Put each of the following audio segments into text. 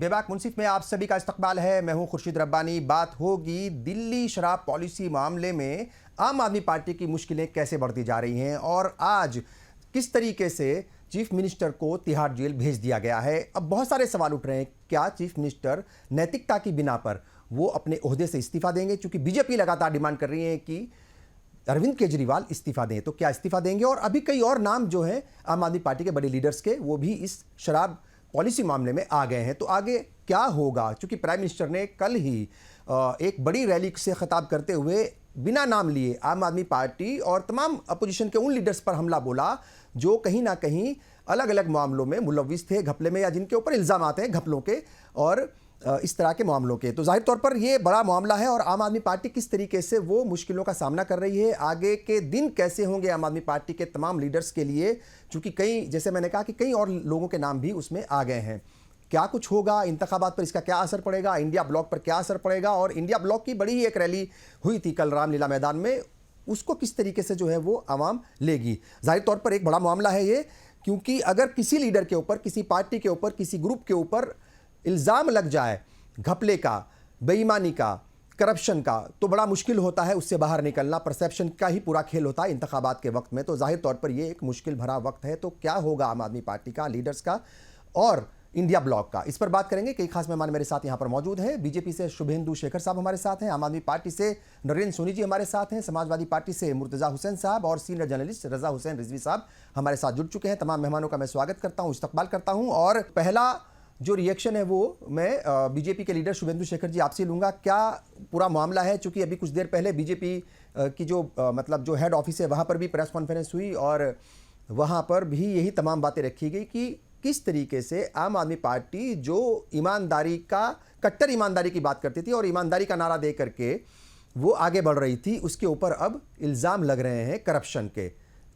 बेबाक मुनसिफ में आप सभी का इस्तकबाल है। मैं हूं खुर्शीद रब्बानी। बात होगी दिल्ली शराब पॉलिसी मामले में आम आदमी पार्टी की मुश्किलें कैसे बढ़ती जा रही हैं और आज किस तरीके से चीफ मिनिस्टर को तिहाड़ जेल भेज दिया गया है। अब बहुत सारे सवाल उठ रहे हैं, क्या चीफ मिनिस्टर नैतिकता की बिना पर वो अपने ओहदे से इस्तीफा देंगे? चूंकि बीजेपी लगातार डिमांड कर रही है कि अरविंद केजरीवाल इस्तीफा दें, तो क्या इस्तीफा देंगे? और अभी कई और नाम जो हैं आम आदमी पार्टी के बड़े लीडर्स के, वो भी इस शराब पॉलिसी मामले में आ गए हैं। तो आगे क्या होगा? चूंकि प्राइम मिनिस्टर ने कल ही एक बड़ी रैली से खिताब करते हुए बिना नाम लिए आम आदमी पार्टी और तमाम अपोजिशन के उन लीडर्स पर हमला बोला जो कहीं ना कहीं अलग अलग मामलों में मुलव्विस थे, घपले में, या जिनके ऊपर इल्ज़ाम आते हैं घपलों के और इस तरह के मामलों के। तो जाहिर तौर पर ये बड़ा मामला है और आम आदमी पार्टी किस तरीके से वो मुश्किलों का सामना कर रही है। आगे के दिन कैसे होंगे आम आदमी पार्टी के तमाम लीडर्स के लिए, चूंकि कई, जैसे मैंने कहा कि कई और लोगों के नाम भी उसमें आ गए हैं। क्या कुछ होगा? इंतखाबात पर इसका क्या असर पड़ेगा? इंडिया ब्लॉक पर क्या असर पड़ेगा? और इंडिया ब्लॉक की बड़ी ही एक रैली हुई थी कल रामलीला मैदान में, उसको किस तरीके से जो है वो आवाम लेगी। जाहिर तौर पर एक बड़ा मामला है ये, क्योंकि अगर किसी लीडर के ऊपर, किसी पार्टी के ऊपर, किसी ग्रुप के ऊपर इल्ज़ाम लग जाए घपले का, बेईमानी का, करप्शन का, तो बड़ा मुश्किल होता है उससे बाहर निकलना। परसेप्शन का ही पूरा खेल होता है इंतखाबात के वक्त में। तो जाहिर तौर पर ये एक मुश्किल भरा वक्त है। तो क्या होगा आम आदमी पार्टी का, लीडर्स का और इंडिया ब्लॉक का, इस पर बात करेंगे। कई खास मेहमान मेरे साथ यहाँ पर मौजूद हैं। बीजेपी से शुभेंदु शेखर साहब हमारे साथ हैं, आम आदमी पार्टी से नरेंद्र सोनी जी हमारे साथ हैं, समाजवादी पार्टी से मुर्तज़ा हुसैन साहब और सीनियर जर्नलिस्ट रज़ा हुसैन रिजवी साहब हमारे साथ जुड़ चुके हैं। तमाम मेहमानों का मैं स्वागत करता हूँ, इस्तकबाल करता हूँ। और पहला जो रिएक्शन है वो मैं बीजेपी के लीडर शुभेंदु शेखर जी आपसे लूँगा। क्या पूरा मामला है? चूँकि अभी कुछ देर पहले बीजेपी की जो मतलब जो हेड ऑफिस है वहाँ पर भी प्रेस कॉन्फ्रेंस हुई और वहाँ पर भी यही तमाम बातें रखी गई कि किस तरीके से आम आदमी पार्टी जो ईमानदारी का, कट्टर ईमानदारी की बात करती थी और ईमानदारी का नारा दे करके वो आगे बढ़ रही थी, उसके ऊपर अब इल्ज़ाम लग रहे हैं करप्शन के।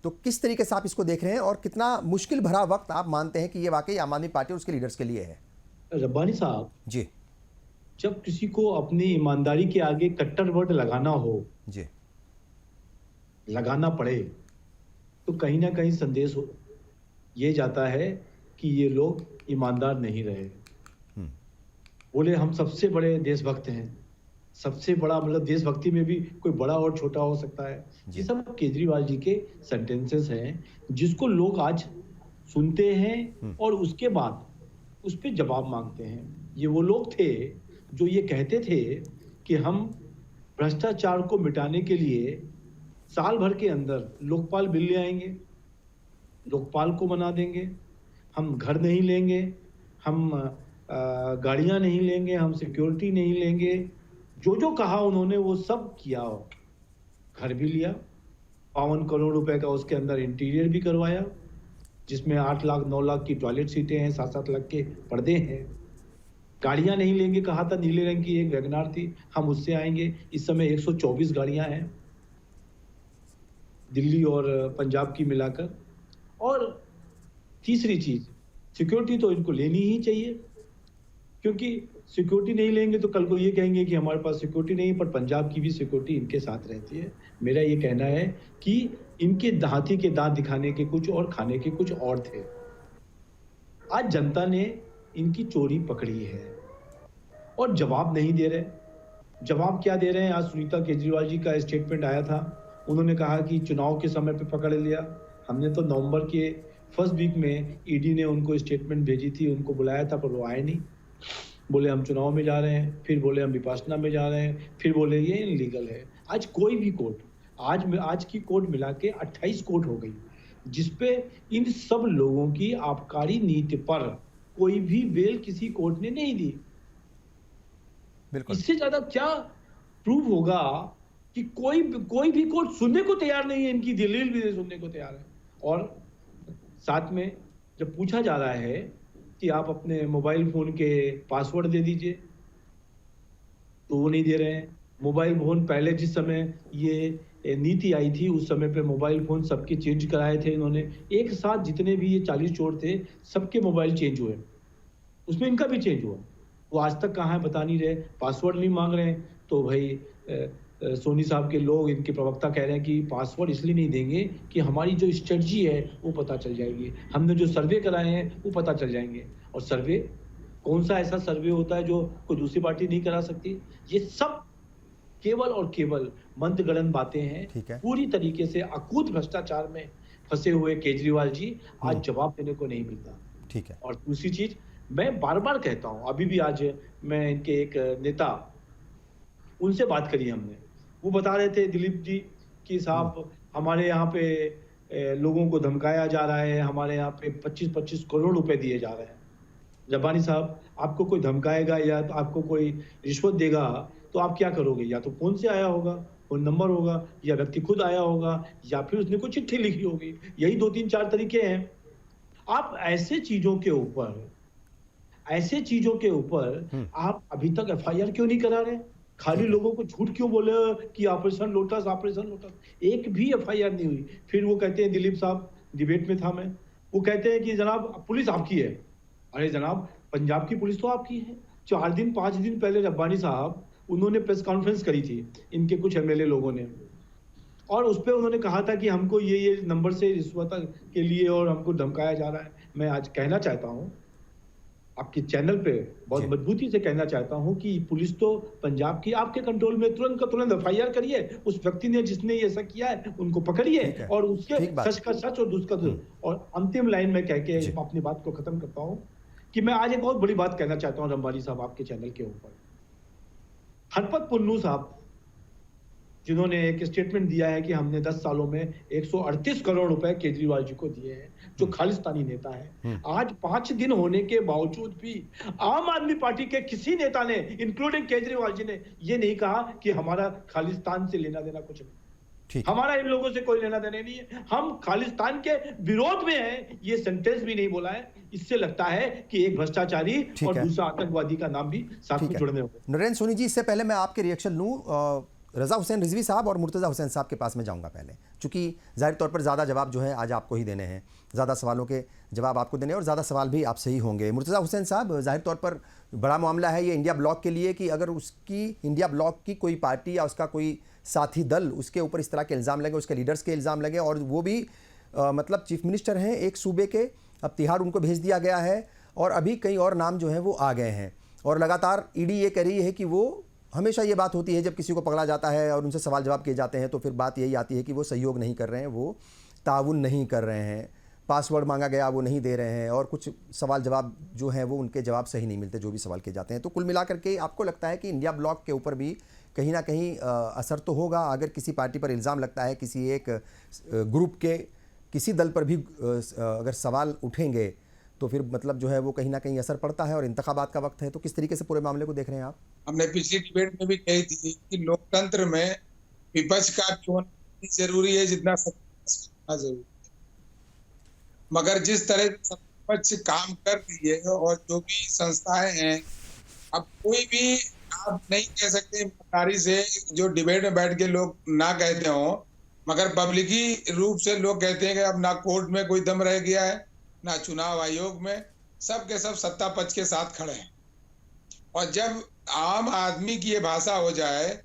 तो किस तरीके से आप इसको देख रहे हैं और कितना मुश्किल भरा वक्त आप मानते हैं कि ये वाकई आम आदमी पार्टी और उसके लीडर्स के लिए है? रब्बानी साहब जी, जब किसी को अपनी ईमानदारी के आगे कट्टर वर्ड लगाना हो, जी, लगाना पड़े, तो कहीं ना कहीं संदेश ये जाता है कि ये लोग ईमानदार नहीं रहे। बोले हम सबसे बड़े देशभक्त हैं, सबसे बड़ा, मतलब देशभक्ति में भी कोई बड़ा और छोटा हो सकता है। ये सब केजरीवाल जी के सेंटेंसेस हैं जिसको लोग आज सुनते हैं और उसके बाद उस पर जवाब मांगते हैं। ये वो लोग थे जो ये कहते थे कि हम भ्रष्टाचार को मिटाने के लिए साल भर के अंदर लोकपाल बिल ले आएंगे, लोकपाल को बना देंगे, हम घर नहीं लेंगे, हम गाड़ियां नहीं लेंगे, हम सिक्योरिटी नहीं लेंगे। जो जो कहा उन्होंने वो सब किया। घर भी लिया, 52 करोड़ रुपए का उसके अंदर इंटीरियर भी करवाया, जिसमें 8 लाख 9 लाख की टॉयलेट सीटें हैं, 7-7 लाख के पर्दे हैं। गाड़ियां नहीं लेंगे कहा था, नीले रंग की एक वैगनार थी, हम उससे आएंगे। इस समय 124 गाड़ियां हैं दिल्ली और पंजाब की मिलाकर। और तीसरी चीज, सिक्योरिटी तो इनको लेनी ही चाहिए, क्योंकि सिक्योरिटी नहीं लेंगे तो कल को ये कहेंगे कि हमारे पास सिक्योरिटी नहीं, पर पंजाब की भी सिक्योरिटी इनके साथ रहती है। मेरा ये कहना है कि इनके हाथी के दांत दिखाने के कुछ और खाने के कुछ और थे। आज जनता ने इनकी चोरी पकड़ी है और जवाब नहीं दे रहे। जवाब क्या दे रहे हैं? आज सुनीता केजरीवाल जी का स्टेटमेंट आया था, उन्होंने कहा कि चुनाव के समय पे पकड़ लिया। हमने तो नवंबर के फर्स्ट वीक में ईडी ने उनको स्टेटमेंट भेजी थी, उनको बुलाया था, पर वो आए नहीं। बोले हम चुनाव में जा रहे हैं, फिर बोले हम विपासना में जा रहे हैं, फिर बोले ये इनलीगल है। आज कोई भी कोर्ट, आज की कोर्ट मिला के 28 कोर्ट हो गई, जिसपे इन सब लोगों की आबकारी नीति पर कोई भी बेल किसी कोर्ट ने नहीं दी। इससे ज्यादा क्या प्रूव होगा कि कोई भी कोर्ट सुनने को तैयार नहीं है, इनकी दलील भी सुनने को तैयार है। और साथ में जब पूछा जा रहा है कि आप अपने मोबाइल फोन के पासवर्ड दे दीजिए, तो वो नहीं दे रहे हैं। मोबाइल फोन पहले जिस समय ये नीति आई थी उस समय पे मोबाइल फोन सबके चेंज कराए थे इन्होंने, एक साथ जितने भी ये 40 चोर थे सबके मोबाइल चेंज हुए, उसमें इनका भी चेंज हुआ। वो आज तक कहाँ है बता नहीं रहे, पासवर्ड नहीं मांग रहे हैं। तो भाई सोनी साहब के लोग, इनके प्रवक्ता कह रहे हैं कि पासवर्ड इसलिए नहीं देंगे कि हमारी जो स्ट्रेटजी है वो पता चल जाएगी, हमने जो सर्वे कराए हैं वो पता चल जाएंगे। और सर्वे कौन सा ऐसा सर्वे होता है जो कोई दूसरी पार्टी नहीं करा सकती? ये सब केवल और केवल मंदगढ़ंत बातें हैं। ठीक है। पूरी तरीके से अकूत भ्रष्टाचार में फंसे हुए केजरीवाल जी आज जवाब देने को नहीं मिलता। ठीक है। और दूसरी चीज, मैं बार-बार कहता हूँ, अभी भी आज मैं इनके एक नेता, उनसे बात करी हमने। वो बता रहे थे दिलीप जी कि साहब हमारे यहाँ पे लोगों को धमकाया जा रहा है, हमारे यहाँ पे 25-25 करोड़ रुपए दिए जा रहे हैं। रब्बानी साहब, आपको कोई धमकाएगा या तो आपको कोई रिश्वत देगा तो आप क्या करोगे? या तो फोन से आया होगा, फोन नंबर होगा, या व्यक्ति खुद आया होगा, या फिर उसने कोई चिट्ठी लिखी होगी। यही 2-3-4 तरीके हैं। आप ऐसे चीजों के ऊपर आप अभी तक एफआईआर क्यों नहीं करा रहे? खाली लोगों को झूठ क्यों बोले कि ऑपरेशन लोटस? एक भी एफआईआर नहीं हुई। फिर वो कहते हैं, दिलीप साहब, डिबेट में था मैं, वो कहते हैं कि जनाब पुलिस आपकी है। अरे जनाब, पंजाब की पुलिस तो आपकी है। 4 दिन 5 दिन पहले रब्बानी साहब उन्होंने प्रेस कॉन्फ्रेंस करी थी, इनके कुछ एमएलए लोगों ने, और उस पे उन्होंने कहा था कि हमको ये नंबर से रिश्वत के लिए और हमको धमकाया जा रहा है। मैं आज कहना चाहता हूँ आपके चैनल पे, बहुत मजबूती से कहना चाहता हूँ कि पुलिस तो पंजाब की आपके कंट्रोल में, तुरंत का तुरंत एफआईआर करिए। उस व्यक्ति ने जिसने ये ऐसा किया है उनको पकड़िए और उसके सच का सच और दुष्ट का दुष्ट। और अंतिम लाइन में कह के अपनी बात को खत्म करता हूँ कि मैं आज एक बहुत बड़ी बात कहना चाहता हूँ रंबानी साहब आपके चैनल के ऊपर। हरपत पुन्नू साहब, जिन्होंने एक स्टेटमेंट दिया है कि हमने 10 सालों में 138 करोड़ रुपए केजरीवाल जी को दिए हैं, जो खालिस्तानी नेता है। आज 5 दिन होने के बावजूद भी आम आदमी पार्टी के किसी नेता ने, इंक्लूडिंग केजरीवाल जी ने, ये नहीं कहा कि हमारा खालिस्तान से लेना देना कुछ नहीं, हमारा इन लोगों से कोई लेना देना नहीं है, हम खालिस्तान के विरोध में हैं। ये सेंटेंस भी नहीं बोला है। इससे लगता है कि एक भ्रष्टाचारी और दूसरा आतंकवादी का नाम भी साथ में जुड़ने होंगे। नरेंद्र सोनी जी, इससे पहले मैं आपके रिएक्शन लूं, रज़ा हुसैन रिजवी साहब और मुर्तज़ा हुसैन साहब के पास में जाऊंगा पहले, क्योंकि ज़ाहिर तौर पर ज़्यादा जवाब जो है आज आपको ही देने हैं, ज़्यादा सवालों के जवाब आपको देने हैं और ज़्यादा सवाल भी आपसे ही होंगे। मुर्तज़ा हुसैन साहब, ज़ाहिर तौर पर बड़ा मामला है ये इंडिया ब्लॉक के लिए कि अगर उसकी इंडिया ब्लॉक की कोई पार्टी या उसका कोई साथी दल उसके ऊपर इस तरह के इल्ज़ाम लगे, उसके लीडर्स के इल्ज़ाम लगे, और वो भी मतलब चीफ मिनिस्टर हैं एक सूबे के, अब तिहाड़ उनको भेज दिया गया है और अभी कई और नाम जो हैं वो आ गए हैं, और लगातार ईडी ये कह रही है कि वो, हमेशा ये बात होती है जब किसी को पकड़ा जाता है और उनसे सवाल जवाब किए जाते हैं तो फिर बात यही आती है कि वो सहयोग नहीं कर रहे हैं, वो ताउन नहीं कर रहे हैं, पासवर्ड मांगा गया वो नहीं दे रहे हैं, और कुछ सवाल जवाब जो हैं वो उनके जवाब सही नहीं मिलते जो भी सवाल किए जाते हैं। तो कुल मिलाकर के आपको लगता है कि इंडिया ब्लॉक के ऊपर भी कहीं ना कहीं असर तो होगा? अगर किसी पार्टी पर इल्ज़ाम लगता है, किसी एक ग्रुप के किसी दल पर भी अगर सवाल उठेंगे तो फिर मतलब जो है वो कहीं ना कहीं असर पड़ता है, और इंतखाबात का वक्त है, तो किस तरीके से पूरे मामले को देख रहे हैं आप? हमने पिछली डिबेट में भी कही थी कि लोकतंत्र में विपक्ष का भी होना जरूरी है जितना सत्ता जरूरी है, मगर जिस तरह से विपक्ष काम कर रही है और जो भी संस्थाएं हैं, अब कोई भी आप नहीं कह सकते ईमानदारी से, जो डिबेट में बैठ के लोग ना कहते हो, मगर पब्लिकी रूप से लोग कहते हैं कि अब ना कोर्ट में कोई दम रह गया है, ना चुनाव आयोग में, सब के सब सत्ता पक्ष के साथ खड़े हैं। और जब आम आदमी की ये भाषा हो जाए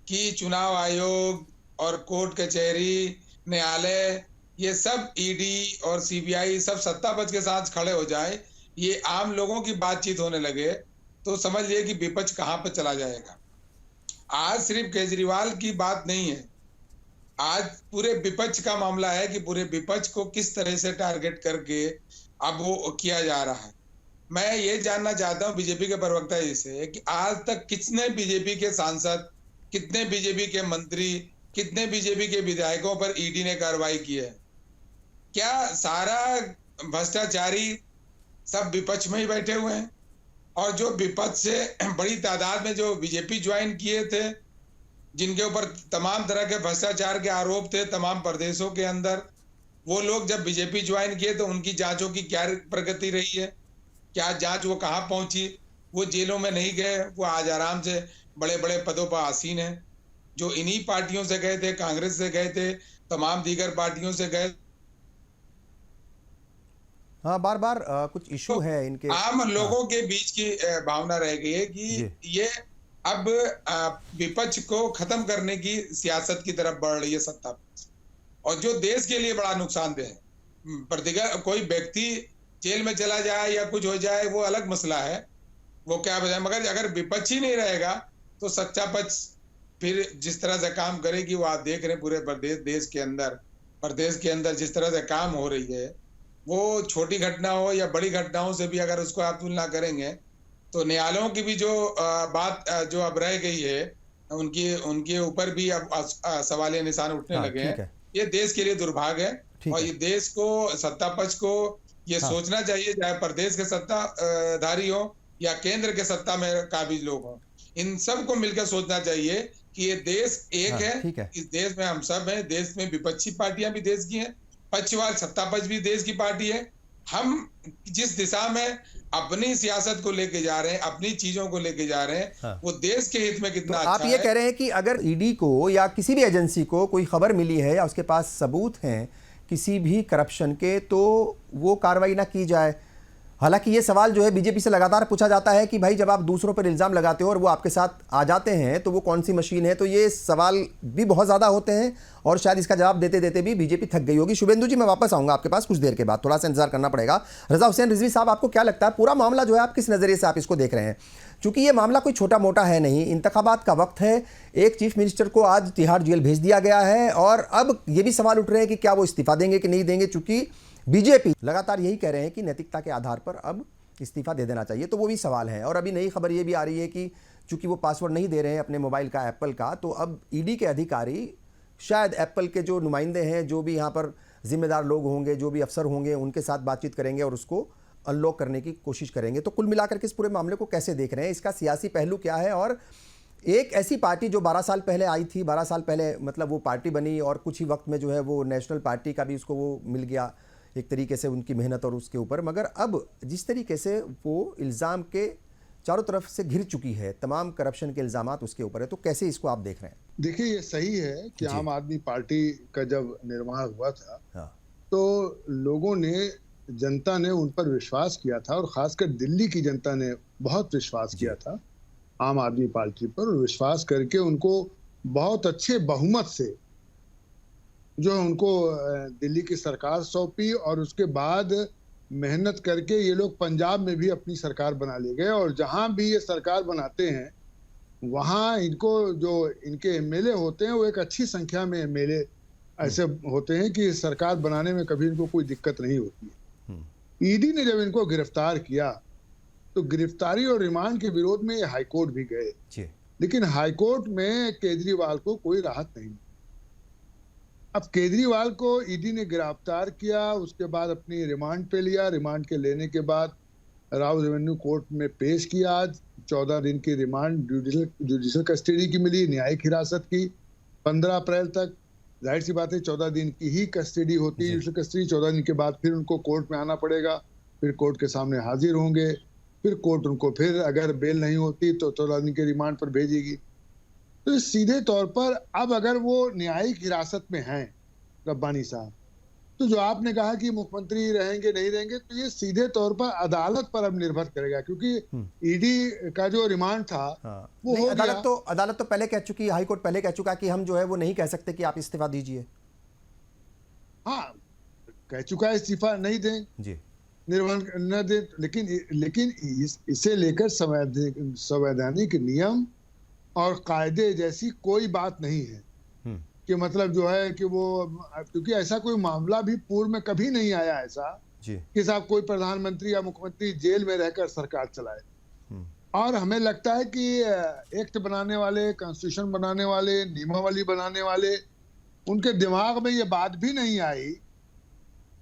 कि चुनाव आयोग और कोर्ट कचहरी, न्यायालय, ये सब ईडी और सीबीआई सब सत्ता पक्ष के साथ खड़े हो जाए, ये आम लोगों की बातचीत होने लगे, तो समझ लिए कि विपक्ष कहां पर चला जाएगा। आज सिर्फ केजरीवाल की बात नहीं है, आज पूरे विपक्ष का मामला है कि पूरे विपक्ष को किस तरह से टारगेट करके अब वो किया जा रहा है। मैं ये जानना चाहता हूं बीजेपी के प्रवक्ता जी से कि आज तक कितने बीजेपी के सांसद, कितने बीजेपी के मंत्री, कितने बीजेपी के विधायकों पर ईडी ने कार्रवाई की है? क्या सारा भ्रष्टाचारी सब विपक्ष में ही बैठे हुए हैं? और जो विपक्ष से बड़ी तादाद में जो बीजेपी ज्वाइन किए थे, जिनके ऊपर तमाम तरह के भ्रष्टाचार के आरोप थे तमाम प्रदेशों के अंदर, वो लोग जब बीजेपी ज्वाइन किए तो उनकी जांचों की क्या प्रगति रही है? क्या जांच वो कहां पहुंची? वो जेलों में नहीं गए, वो आज आराम से बड़े बड़े पदों पर आसीन है। जो इन्हीं पार्टियों से गए थे, कांग्रेस से गए थे, तमाम दीगर पार्टियों से गए। हाँ, बार बार कुछ इशू तो है इनके आम लोगों के बीच की भावना रह गई है कि ये अब विपक्ष को खत्म करने की सियासत की तरफ बढ़ रही है सत्ता, और जो देश के लिए बड़ा नुकसानदेह है। कोई व्यक्ति जेल में चला जाए या कुछ हो जाए वो अलग मसला है, वो क्या बजाय, मगर अगर विपक्ष ही नहीं रहेगा तो सच्चा पक्ष फिर जिस तरह से काम करेगी वो आप देख रहे हैं पूरे प्रदेश के अंदर जिस तरह से काम हो रही है, वो छोटी घटना हो या बड़ी घटनाओं से भी अगर उसको आप तुलना करेंगे तो न्यायालयों की भी जो बात जो अब रह गई है उनके ऊपर भी अब सवालिया निशान उठने हाँ, लगे ठीक हैं। है। ये देश के लिए दुर्भाग्य है ठीक और है। ये देश को, सत्ता पक्ष को ये हाँ। सोचना चाहिए, चाहे प्रदेश के सत्ताधारी हो या केंद्र के सत्ता में काबिज लोग हों, इन सबको मिलकर सोचना चाहिए कि ये देश एक हाँ, है, ठीक है। इस देश में हम सब हैं, देश में विपक्षी पार्टियां भी देश की हैं, पक्षवाद सत्ता पक्ष भी देश की पार्टी है। हम जिस दिशा में अपनी सियासत को लेके जा रहे हैं, अपनी चीजों को लेके जा रहे हैं, हाँ। वो देश के हित में तो कितना आप अच्छा ये है। कह रहे हैं कि अगर ईडी को या किसी भी एजेंसी को कोई खबर मिली है या उसके पास सबूत हैं किसी भी करप्शन के, तो वो कार्रवाई ना की जाए। हालांकि ये सवाल जो है बीजेपी से लगातार पूछा जाता है कि भाई जब आप दूसरों पर इल्ज़ाम लगाते हो और वो आपके साथ आ जाते हैं तो वो कौन सी मशीन है, तो ये सवाल भी बहुत ज़्यादा होते हैं और शायद इसका जवाब देते देते भी बीजेपी थक गई होगी। शुभेंदु जी, मैं वापस आऊँगा आपके पास कुछ देर के बाद, थोड़ा सा इंतजार करना पड़ेगा। रज़ा हुसैन रिजवी साहब, आपको क्या लगता है पूरा मामला जो है आप किस नज़रिए से आप इसको देख रहे हैं? चूंकि ये मामला कोई छोटा मोटा है नहीं, इंतखाबात का वक्त है, एक चीफ मिनिस्टर को आज तिहाड़ जेल भेज दिया गया है और अब ये भी सवाल उठ रहे हैं कि क्या वो इस्तीफा देंगे कि नहीं देंगे, चूंकि बीजेपी लगातार यही कह रहे हैं कि नैतिकता के आधार पर अब इस्तीफा दे देना चाहिए, तो वो भी सवाल है। और अभी नई खबर ये भी आ रही है कि चूंकि वो पासवर्ड नहीं दे रहे हैं अपने मोबाइल का एप्पल का, तो अब ईडी के अधिकारी शायद एप्पल के जो नुमाइंदे हैं, जो भी यहाँ पर जिम्मेदार लोग होंगे, जो भी अफसर होंगे, उनके साथ बातचीत करेंगे और उसको अनलॉक करने की कोशिश करेंगे। तो कुल मिलाकर के इस पूरे मामले को कैसे देख रहे हैं, इसका सियासी पहलू क्या है? और एक ऐसी पार्टी जो 12 साल पहले आई थी, 12 साल पहले मतलब वो पार्टी बनी और कुछ ही वक्त में जो है वो नेशनल पार्टी का भी उसको वो मिल गया एक तरीके से उनकी मेहनत और उसके ऊपर, मगर अब जिस तरीके से वो इल्ज़ाम के चारों तरफ से घिर चुकी है, तमाम करप्शन के इल्ज़ामात उसके ऊपर है, तो कैसे इसको आप देख रहे हैं? देखिए, ये सही है कि जी। आम आदमी पार्टी का जब निर्माण हुआ था हाँ, तो लोगों ने, जनता ने उन पर विश्वास किया था और खासकर दिल्ली की जनता ने बहुत विश्वास किया था आम आदमी पार्टी पर, और विश्वास करके उनको बहुत अच्छे बहुमत से जो उनको दिल्ली की सरकार सौंपी और उसके बाद मेहनत करके ये लोग पंजाब में भी अपनी सरकार बना ले गए। और जहां भी ये सरकार बनाते हैं वहां इनको, जो इनके एमएलए होते हैं, वो एक अच्छी संख्या में एमएलए ऐसे होते हैं कि सरकार बनाने में कभी इनको कोई दिक्कत नहीं होती है। ईडी ने जब इनको गिरफ्तार किया तो गिरफ्तारी और रिमांड के विरोध में हाईकोर्ट भी गए, लेकिन हाईकोर्ट में केजरीवाल को कोई राहत नहीं। अब केजरीवाल को ईडी ने गिरफ्तार किया, उसके बाद अपनी रिमांड पे लिया, रिमांड के लेने के बाद राव रेवेन्यू कोर्ट में पेश किया। आज 14 दिन की रिमांड जुडिशियल कस्टडी की मिली, न्यायिक हिरासत की 15 अप्रैल तक। जाहिर सी बात है 14 दिन की ही कस्टडी होती है, जुडिशियल कस्टडी। 14 दिन के बाद फिर उनको कोर्ट में आना पड़ेगा, फिर कोर्ट के सामने हाजिर होंगे, फिर कोर्ट उनको फिर अगर बेल नहीं होती तो 14 दिन के रिमांड पर भेजेगी। तो सीधे तौर पर अब अगर वो न्यायिक हिरासत में हैं रब्बानी साहब, तो जो आपने कहा कि मुख्यमंत्री रहेंगे नहीं रहेंगे, तो ये सीधे तौर पर अदालत पर अब निर्भर करेगा, क्योंकि ईडी का जो रिमांड था वो हो गया। अदालत तो पहले कह चुकी, हाई कोर्ट पहले कह चुका कि हम जो है वो नहीं कह सकते कि आप इस्तीफा दीजिए। हाँ, कह चुका है इस्तीफा नहीं दें जी, निर्भर न दें, लेकिन इसे लेकर संवैधानिक नियम और कायदे जैसी कोई बात नहीं है कि मतलब जो है कि वो, क्योंकि ऐसा कोई मामला भी पूर्व में कभी नहीं आया ऐसा कि साहब कोई प्रधानमंत्री या मुख्यमंत्री जेल में रहकर सरकार चलाए। और हमें लगता है कि एक्ट बनाने वाले, कॉन्स्टिट्यूशन बनाने वाले, नियमावली बनाने वाले, उनके दिमाग में ये बात भी नहीं आई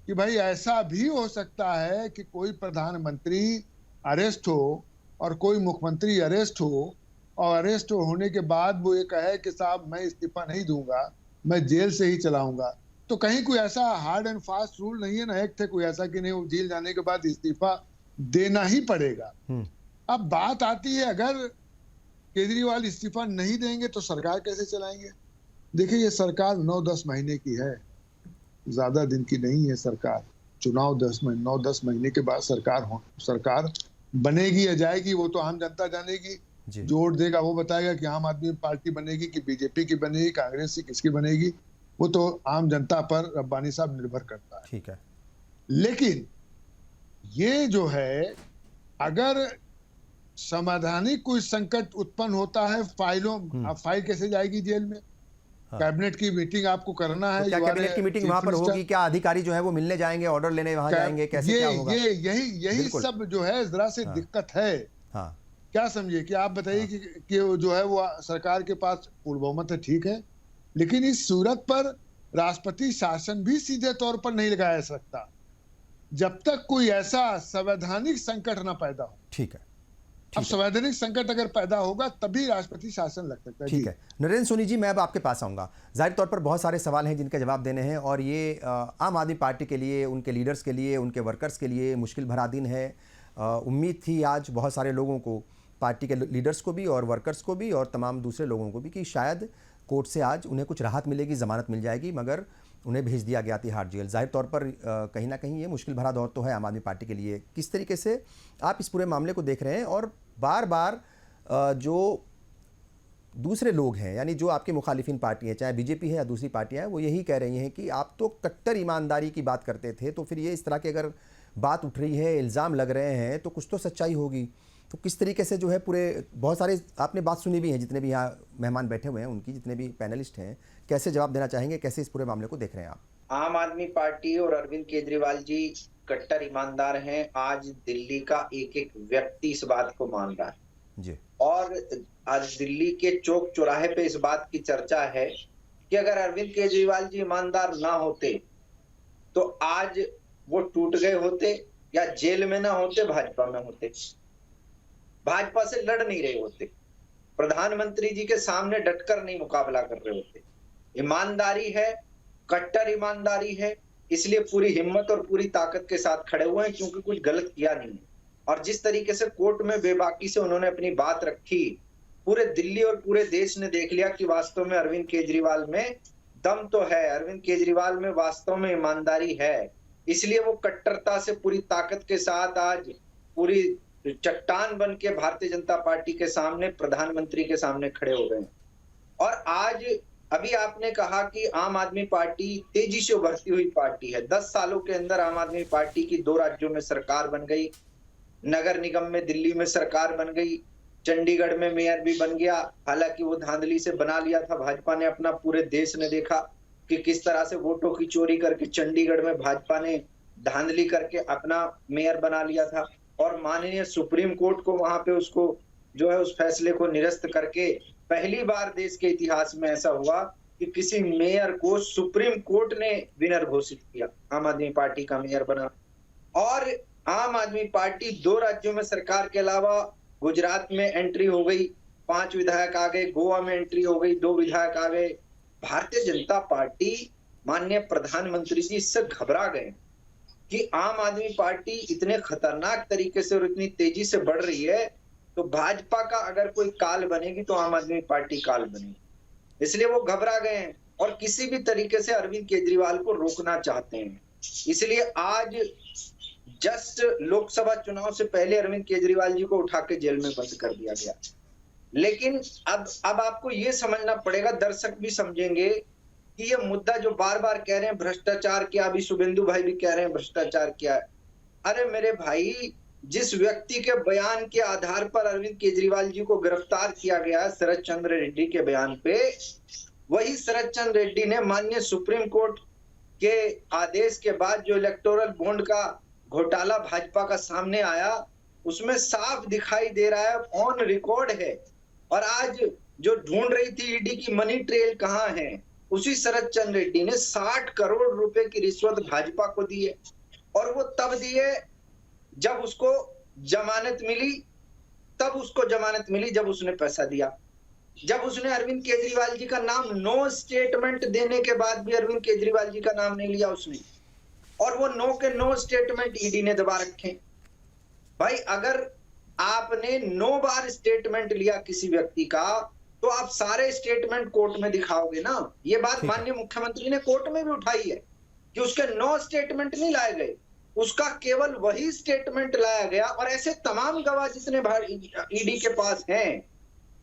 कि भाई ऐसा भी हो सकता है कि कोई प्रधानमंत्री अरेस्ट हो और कोई मुख्यमंत्री अरेस्ट हो, और अरेस्ट होने के बाद वो ये कहे कि साहब मैं इस्तीफा नहीं दूंगा, मैं जेल से ही चलाऊंगा। तो कहीं कोई ऐसा हार्ड एंड फास्ट रूल नहीं है ना, एक्ट है कोई ऐसा कि नहीं वो जेल जाने के बाद इस्तीफा देना ही पड़ेगा। अब बात आती है, अगर केजरीवाल इस्तीफा नहीं देंगे तो सरकार कैसे चलाएंगे? देखिए, ये सरकार 9-10 महीने की है, ज्यादा दिन की नहीं है सरकार। चुनाव 9-10 महीने के बाद सरकार बनेगी या जाएगी वो तो आम जनता जानेगी। जो वोट देगा वो बताएगा कि आम आदमी पार्टी बनेगी कि बीजेपी की बनेगी, कांग्रेस की किसकी बनेगी, वो तो आम जनता पर रब्बानी साहब निर्भर करता है। ठीक है, लेकिन ये जो है, अगर संवैधानिक कोई संकट उत्पन्न होता है, अब फाइल कैसे जाएगी जेल में? कैबिनेट की मीटिंग आपको करना है। तो क्या कैबिनेट की मीटिंग वहां पर होगी? क्या अधिकारी जो है वो मिलने जाएंगे, ऑर्डर लेने वहां जाएंगे? कैसे क्या होगा? यही सब जो है जरा से दिक्कत है। हाँ। क्या समझिए कि आप बताइए कि जो है वो सरकार के पास पूर्ण बहुमत है, ठीक है, लेकिन इस सूरत पर राष्ट्रपति शासन भी सीधे तौर पर नहीं लगाया जा सकता जब तक कोई ऐसा संवैधानिक संकट ना पैदा हो। ठीक है। अब संवैधानिक संकट अगर पैदा होगा तभी राष्ट्रपति शासन लग सकता है। ठीक है नरेंद्र सोनी जी, मैं अब आपके पास आऊंगा। जाहिर तौर पर बहुत सारे सवाल हैं जिनके जवाब देने हैं, और ये आम आदमी पार्टी के लिए, उनके लीडर्स के लिए, उनके वर्कर्स के लिए मुश्किल भरा दिन है। उम्मीद थी आज बहुत सारे लोगों को, पार्टी के लीडर्स को भी और वर्कर्स को भी और तमाम दूसरे लोगों को भी, कि शायद कोर्ट से आज उन्हें कुछ राहत मिलेगी, ज़मानत मिल जाएगी, मगर उन्हें भेज दिया गया तिहाड़ जेल। जाहिर तौर पर कहीं ना कहीं ये मुश्किल भरा दौर तो है आम आदमी पार्टी के लिए। किस तरीके से आप इस पूरे मामले को देख रहे हैं? और बार बार जो दूसरे लोग हैं, यानी जो आपके मुखालिफिन पार्टी हैं, चाहे बीजेपी है या दूसरी पार्टियां हैं, वो यही कह रही हैं कि आप तो कट्टर ईमानदारी की बात करते थे, तो फिर ये इस तरह की अगर बात उठ रही है, इल्ज़ाम लग रहे हैं, तो कुछ तो सच्चाई होगी। तो किस तरीके से जो है पूरे, बहुत सारे आपने बात सुनी भी है, जितने भी यहाँ मेहमान बैठे हुए हैं उनकी, जितने भी पैनलिस्ट हैं, कैसे जवाब देना चाहेंगे? कैसे इस पूरे मामले को देख रहे हैं आप? आम आदमी पार्टी और अरविंद केजरीवाल जी कट्टर ईमानदार हैं। आज दिल्ली का एक एक व्यक्ति इस बात को मान रहा है जी। और आज दिल्ली के चौक चौराहे पे इस बात की चर्चा है कि अगर अरविंद केजरीवाल जी ईमानदार ना होते तो आज वो टूट गए होते, या जेल में ना होते, भाजपा में होते, भाजपा से लड़ नहीं रहे होते, प्रधानमंत्री जी के सामने डटकर नहीं मुकाबला कर रहे होते। ईमानदारी है, कट्टर ईमानदारी है, इसलिए पूरी हिम्मत और पूरी ताकत के साथ खड़े हुए हैं, क्योंकि कुछ गलत किया नहीं है। और जिस तरीके से कोर्ट में बेबाकी से उन्होंने अपनी बात रखी, पूरे दिल्ली और पूरे देश ने देख लिया कि वास्तव में अरविंद केजरीवाल में दम तो है, अरविंद केजरीवाल में वास्तव में ईमानदारी है। इसलिए वो कट्टरता से पूरी ताकत के साथ आज पूरी चट्टान बन के भारतीय जनता पार्टी के सामने, प्रधानमंत्री के सामने खड़े हो गए। और आज अभी आपने कहा कि आम आदमी पार्टी तेजी से उभरती हुई पार्टी है। 10 सालों के अंदर आम आदमी पार्टी की 2 राज्यों में सरकार बन गई, नगर निगम में दिल्ली में सरकार बन गई, चंडीगढ़ में मेयर भी बन गया। हालांकि वो धांधली से बना लिया था भाजपा ने अपना, पूरे देश ने देखा कि किस तरह से वोटों की चोरी करके चंडीगढ़ में भाजपा ने धांधली करके अपना मेयर बना लिया था। और माननीय सुप्रीम कोर्ट को वहां पे उसको जो है उस फैसले को निरस्त करके पहली बार देश के इतिहास में ऐसा हुआ कि किसी मेयर को सुप्रीम कोर्ट ने विनर घोषित किया, आम आदमी पार्टी का मेयर बना। और आम आदमी पार्टी 2 राज्यों में सरकार के अलावा गुजरात में एंट्री हो गई, 5 विधायक आ गए, गोवा में एंट्री हो गई, 2 विधायक आ गए। भारतीय जनता पार्टी, माननीय प्रधानमंत्री जी इससे घबरा गए कि आम आदमी पार्टी इतने खतरनाक तरीके से और इतनी तेजी से बढ़ रही है, तो भाजपा का अगर कोई काल बनेगी तो आम आदमी पार्टी काल बनेगी। इसलिए वो घबरा गए हैं और किसी भी तरीके से अरविंद केजरीवाल को रोकना चाहते हैं। इसलिए आज जस्ट लोकसभा चुनाव से पहले अरविंद केजरीवाल जी को उठा के जेल में बंद कर दिया गया। लेकिन अब आपको ये समझना पड़ेगा, दर्शक भी समझेंगे कि ये मुद्दा जो बार बार कह रहे हैं भ्रष्टाचार किया, अभी शुभेंदु भाई भी कह रहे हैं भ्रष्टाचार किया। अरे मेरे भाई, जिस व्यक्ति के बयान के आधार पर अरविंद केजरीवाल जी को गिरफ्तार किया गया, शरद चंद्र रेड्डी के बयान पे, वही शरद चंद्र रेड्डी ने माननीय सुप्रीम कोर्ट के आदेश के बाद जो इलेक्टोरल बॉन्ड का घोटाला भाजपा का सामने आया, उसमें साफ दिखाई दे रहा है, ऑन रिकॉर्ड है। और आज जो ढूंढ रही थी ईडी की मनी ट्रेल कहां है, उसी शरद चंद्र रेड्डी ने 60 करोड़ रुपए की रिश्वत भाजपा को दी है। और वो तब दिए जब उसको जमानत मिली, जब उसने पैसा दिया। जब उसने अरविंद केजरीवाल जी का नाम, नो स्टेटमेंट देने के बाद भी अरविंद केजरीवाल जी का नाम नहीं लिया उसने, और वो नो स्टेटमेंट ईडी ने दबा रखे। भाई, अगर आपने 9 बार स्टेटमेंट लिया किसी व्यक्ति का, तो आप सारे स्टेटमेंट कोर्ट में दिखाओगे ना। ये बात माननीय मुख्यमंत्री ने कोर्ट में भी उठाई है कि उसके 9 स्टेटमेंट नहीं लाए गए, उसका केवल वही स्टेटमेंट लाया गया। और ऐसे तमाम गवाह जितने ईडी के पास हैं,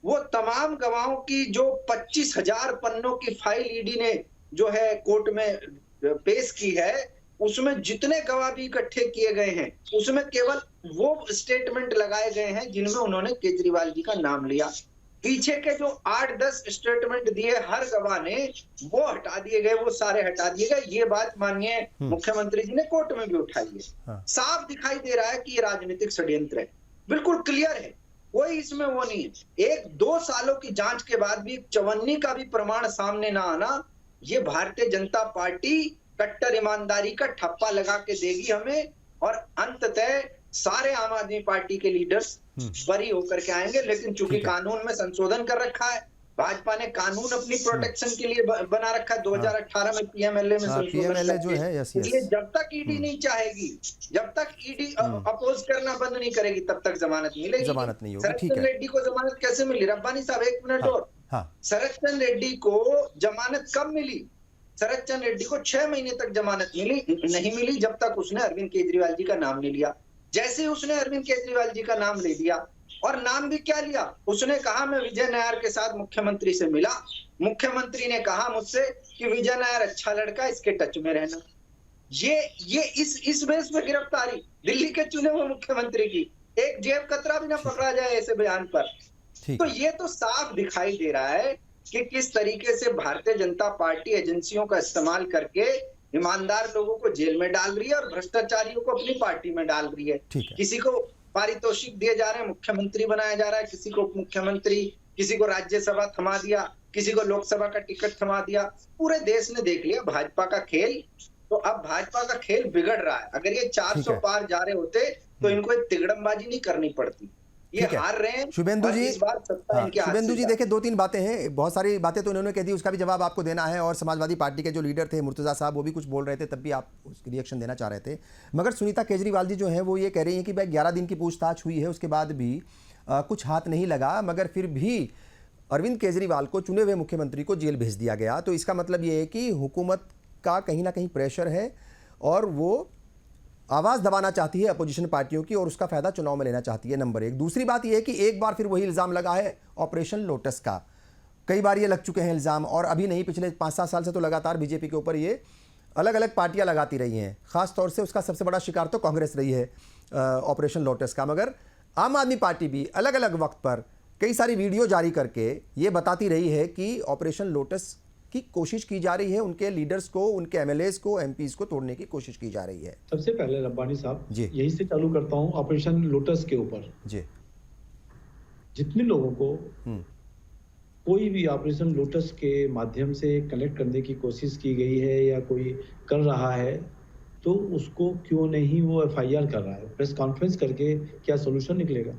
वो तमाम गवाहों की जो 25,000 पन्नों की फाइल ईडी ने जो है कोर्ट में पेश की है, उसमें जितने गवाह भी इकट्ठे किए गए हैं उसमें केवल वो स्टेटमेंट लगाए गए हैं जिनमें उन्होंने केजरीवाल जी का नाम लिया। पीछे के जो 8-10 स्टेटमेंट दिए हर गवाह ने वो हटा दिए गए, वो सारे हटा दिए गए। ये बात माननीय मुख्यमंत्री जी ने कोर्ट में भी उठाई है। हाँ। साफ दिखाई दे रहा है कि ये राजनीतिक षड्यंत्र है, बिल्कुल क्लियर है, कोई इसमें वो नहीं है। 1-2 सालों की जांच के बाद भी चवन्नी का भी प्रमाण सामने ना आना, ये भारतीय जनता पार्टी कट्टर ईमानदारी का ठप्पा लगा के देगी हमें, और अंततः सारे आम आदमी पार्टी के लीडर्स बरी होकर के आएंगे। लेकिन चूंकि कानून में संशोधन कर रखा है, भाजपा ने कानून अपनी प्रोटेक्शन के लिए बना रखा है, 2018 में पीएमएलए में पीएमएलए जो है, यस इसलिए जब तक ईडी नहीं चाहेगी, जब तक ईडी अपोज करना बंद नहीं करेगी, तब तक जमानत मिलेगी। जमानत नहीं होगी। शरद ठीक चंद्र है, रेड्डी को जमानत कैसे मिली? रब्बानी साहब एक मिनट और, शरद चंद्र रेड्डी को जमानत कब मिली? शरद चंद्र रेड्डी को 6 महीने तक जमानत नहीं मिली जब तक उसने अरविंद केजरीवाल जी का नाम नहीं लिया। जैसे ही उसने अरविंद केजरीवाल जी का नाम ले लिया, और नाम भी क्या लिया, उसने कहा मैं विजय नायर के साथ मुख्यमंत्री से मिला, मुख्यमंत्री ने कहा मुझसे कि विजय नायर अच्छा लड़का, इसके टच में रहना। ये इस बेस पे गिरफ्तारी दिल्ली के चुने हुए मुख्यमंत्री की, एक जेब कतरा भी ना पकड़ा जाए ऐसे बयान पर। तो ये तो साफ दिखाई दे रहा है कि किस तरीके से भारतीय जनता पार्टी एजेंसियों का इस्तेमाल करके ईमानदार लोगों को जेल में डाल रही है और भ्रष्टाचारियों को अपनी पार्टी में डाल रही है। किसी को पारितोषिक दिए जा रहे हैं, मुख्यमंत्री बनाया जा रहा है, किसी को उप मुख्यमंत्री, किसी को राज्यसभा थमा दिया, किसी को लोकसभा का टिकट थमा दिया। पूरे देश ने देख लिया भाजपा का खेल। तो अब भाजपा का खेल बिगड़ रहा है। अगर ये 400 पार जा रहे होते तो इनको एक तिगड़मबाजी नहीं करनी पड़ती। ये हार रहे हैं शुभेंदु जी। इस बार सत्ता इनके हाथ से शुभेंदु जी देखिए, 2-3 बातें हैं, बहुत सारी बातें तो इन्होंने कह दी, उसका भी जवाब आपको देना है। और समाजवादी पार्टी के जो लीडर थे मुर्तजा साहब, वो भी कुछ बोल रहे थे, तब भी आप उसकी रिएक्शन देना चाह रहे थे। मगर सुनीता केजरीवाल जी जो है वो ये कह रही हैं कि भाई 11 दिन की पूछताछ हुई है, उसके बाद भी कुछ हाथ नहीं लगा, मगर फिर भी अरविंद केजरीवाल को, चुने हुए मुख्यमंत्री को, जेल भेज दिया गया। तो इसका मतलब ये है कि हुकूमत का कहीं ना कहीं प्रेशर है और वो आवाज़ दबाना चाहती है अपोजिशन पार्टियों की, और उसका फ़ायदा चुनाव में लेना चाहती है, नंबर 1। दूसरी बात यह है कि एक बार फिर वही इल्ज़ाम लगा है ऑपरेशन लोटस का। कई बार ये लग चुके हैं इल्ज़ाम, और अभी नहीं, पिछले 5-7 साल से तो लगातार बीजेपी के ऊपर ये अलग अलग पार्टियां लगाती रही हैं। ख़ास तौर से उसका सबसे बड़ा शिकार तो कांग्रेस रही है ऑपरेशन लोटस का। मगर आम आदमी पार्टी भी अलग अलग वक्त पर कई सारी वीडियो जारी करके ये बताती रही है कि ऑपरेशन लोटस की कोशिश की जा रही है, उनके लीडर्स को, उनके एमएलएस को, एमपीज को तोड़ने की कोशिश की जा रही है। सबसे पहले रब्बानी साहब यही से चालू करता हूं ऑपरेशन लोटस के ऊपर। जी, जितने लोगों को कोई भी ऑपरेशन लोटस के माध्यम से कनेक्ट करने की कोशिश की गई है या कोई कर रहा है, तो उसको क्यों नहीं वो एफआईआर कर रहा है? प्रेस कॉन्फ्रेंस करके क्या सोल्यूशन निकलेगा?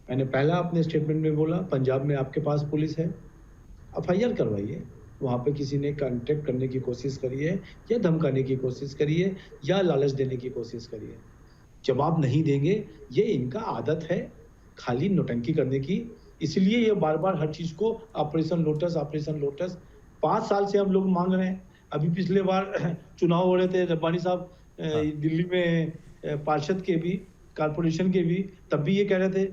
मैंने पहला अपने स्टेटमेंट में बोला, पंजाब में आपके पास पुलिस है, एफआईआर करवाइए। वहाँ पे किसी ने कांटेक्ट करने की कोशिश करी है या धमकाने की कोशिश करी है या लालच देने की कोशिश करी है, जवाब नहीं देंगे। ये इनका आदत है खाली नौटंकी करने की, इसलिए ये बार बार हर चीज को ऑपरेशन लोटस, ऑपरेशन लोटस 5 साल से हम लोग मांग रहे हैं। अभी पिछले बार चुनाव हो रहे थे रब्बानी साहब, दिल्ली में पार्षद के भी, कारपोरेशन के भी, तब भी ये कह रहे थे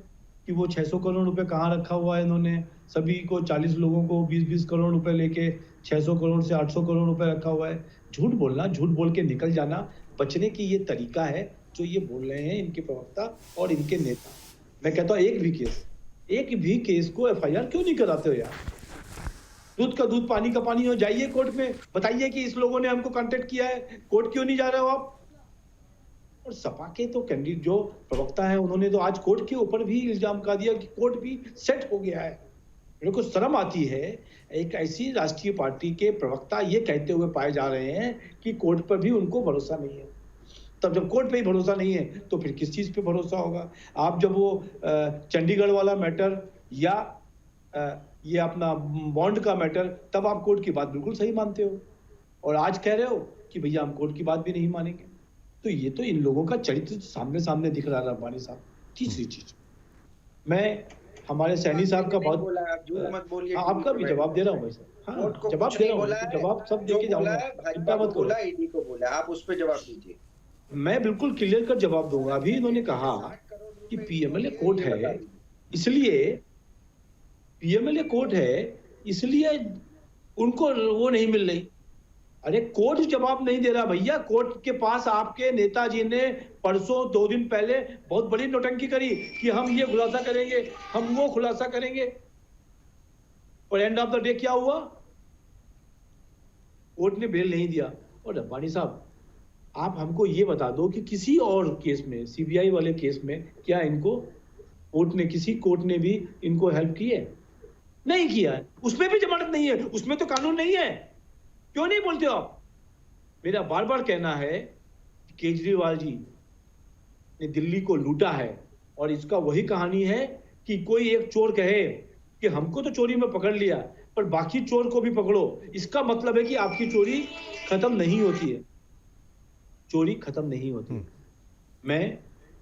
कि वो 600 करोड़ रुपए कहाँ रखा हुआ है। इन्होंने सभी को 40 लोगों को 20-20 करोड़ रुपए लेके 600 करोड़ से 800 करोड़ रुपए रखा हुआ है। झूठ बोलना, झूठ बोल के निकल जाना, बचने की ये तरीका है जो ये बोल रहे हैं इनके प्रवक्ता और इनके नेता। मैं कहता हूँ एक भी केस को एफआईआर क्यों नहीं कराते हो यार? दूध का दूध, पानी का पानी हो, जाइए कोर्ट में, बताइए कि इस लोगों ने हमको कांटेक्ट किया है, कोर्ट क्यों नहीं जा रहे हो आप? और सपा के तो कैंडिडेट जो प्रवक्ता है, उन्होंने तो आज कोर्ट के ऊपर भी इल्जाम कर दिया कि कोर्ट भी सेट हो गया है। मेरे को शर्म आती है, एक ऐसी राष्ट्रीय पार्टी के प्रवक्ता ये कहते हुए पाए जा रहे हैं कि कोर्ट पर भी उनको भरोसा नहीं है। तब जब कोर्ट पे ही भरोसा नहीं है तो फिर किस चीज पे भरोसा होगा? आप जब वो चंडीगढ़ वाला मैटर या ये अपना बॉन्ड का मैटर, तब आप कोर्ट की बात बिल्कुल सही मानते हो, और आज कह रहे हो कि भैया हम कोर्ट की बात भी नहीं मानेंगे। तो ये तो इन लोगों का चरित्र सामने सामने दिख रहा है रब्बानी साहब। तीसरी चीज, मैं हमारे सैनी साहब का बहुत मत बोलिए, आपका भी जवाब दे रहा हूँ भाई साहब, जवाब दे रहा हूँ, जवाब सब देके जाऊंगा, चिंता मत करो। ईडी को बोला, आप उस पर जवाब दीजिए। मैं बिल्कुल क्लियर कर जवाब दूंगा। अभी इन्होंने कहा कि पीएमएलए कोर्ट है, इसलिए पीएमएलए कोर्ट है, इसलिए उनको वो नहीं मिल रही। अरे कोर्ट जवाब नहीं दे रहा भैया। कोर्ट के पास आपके नेताजी ने परसों 2 दिन पहले बहुत बड़ी नौटंकी करी कि हम ये खुलासा करेंगे, हम वो खुलासा करेंगे, और एंड ऑफ द डे क्या हुआ? कोर्ट ने बेल नहीं दिया। और रब्बानी साहब, आप हमको ये बता दो कि किसी और केस में, सीबीआई वाले केस में, क्या इनको किसी कोर्ट ने भी इनको हेल्प की है? नहीं किया है। उसमें भी जमानत नहीं है, उसमें तो कानून नहीं है। क्यों नहीं बोलते हो आप? मेरा बार बार कहना है, केजरीवाल जी ने दिल्ली को लूटा है, और इसका वही कहानी है कि कोई एक चोर कहे कि हमको तो चोरी में पकड़ लिया, पर बाकी चोर को भी पकड़ो। इसका मतलब है कि आपकी चोरी खत्म नहीं होती है, चोरी खत्म नहीं होती है। मैं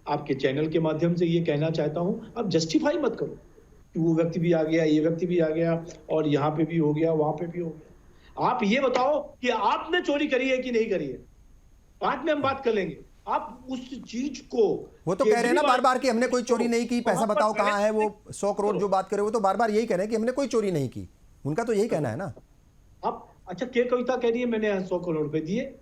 आपके चैनल के माध्यम से ये कहना चाहता हूं, आप जस्टिफाई मत करो कि वो व्यक्ति भी आ गया, ये व्यक्ति भी आ गया, और यहाँ पे भी हो गया, वहां पे भी हो गया। आप ये बताओ कि आपने चोरी करी है कि नहीं करी है, बाद में हम बात कर लेंगे। आप उस चीज को, वो तो कह रहे हैं ना बार बार कि हमने कोई चोरी नहीं की, पैसा बताओ कहाँ है। वो 100 करोड़ जो बात करे, वो तो बार बार यही कह रहे हैं कि हमने कोई चोरी नहीं की। उनका तो यही कहना है ना। आप अच्छा, के कविता कह रही है मैंने 100 करोड़ रुपए दिए।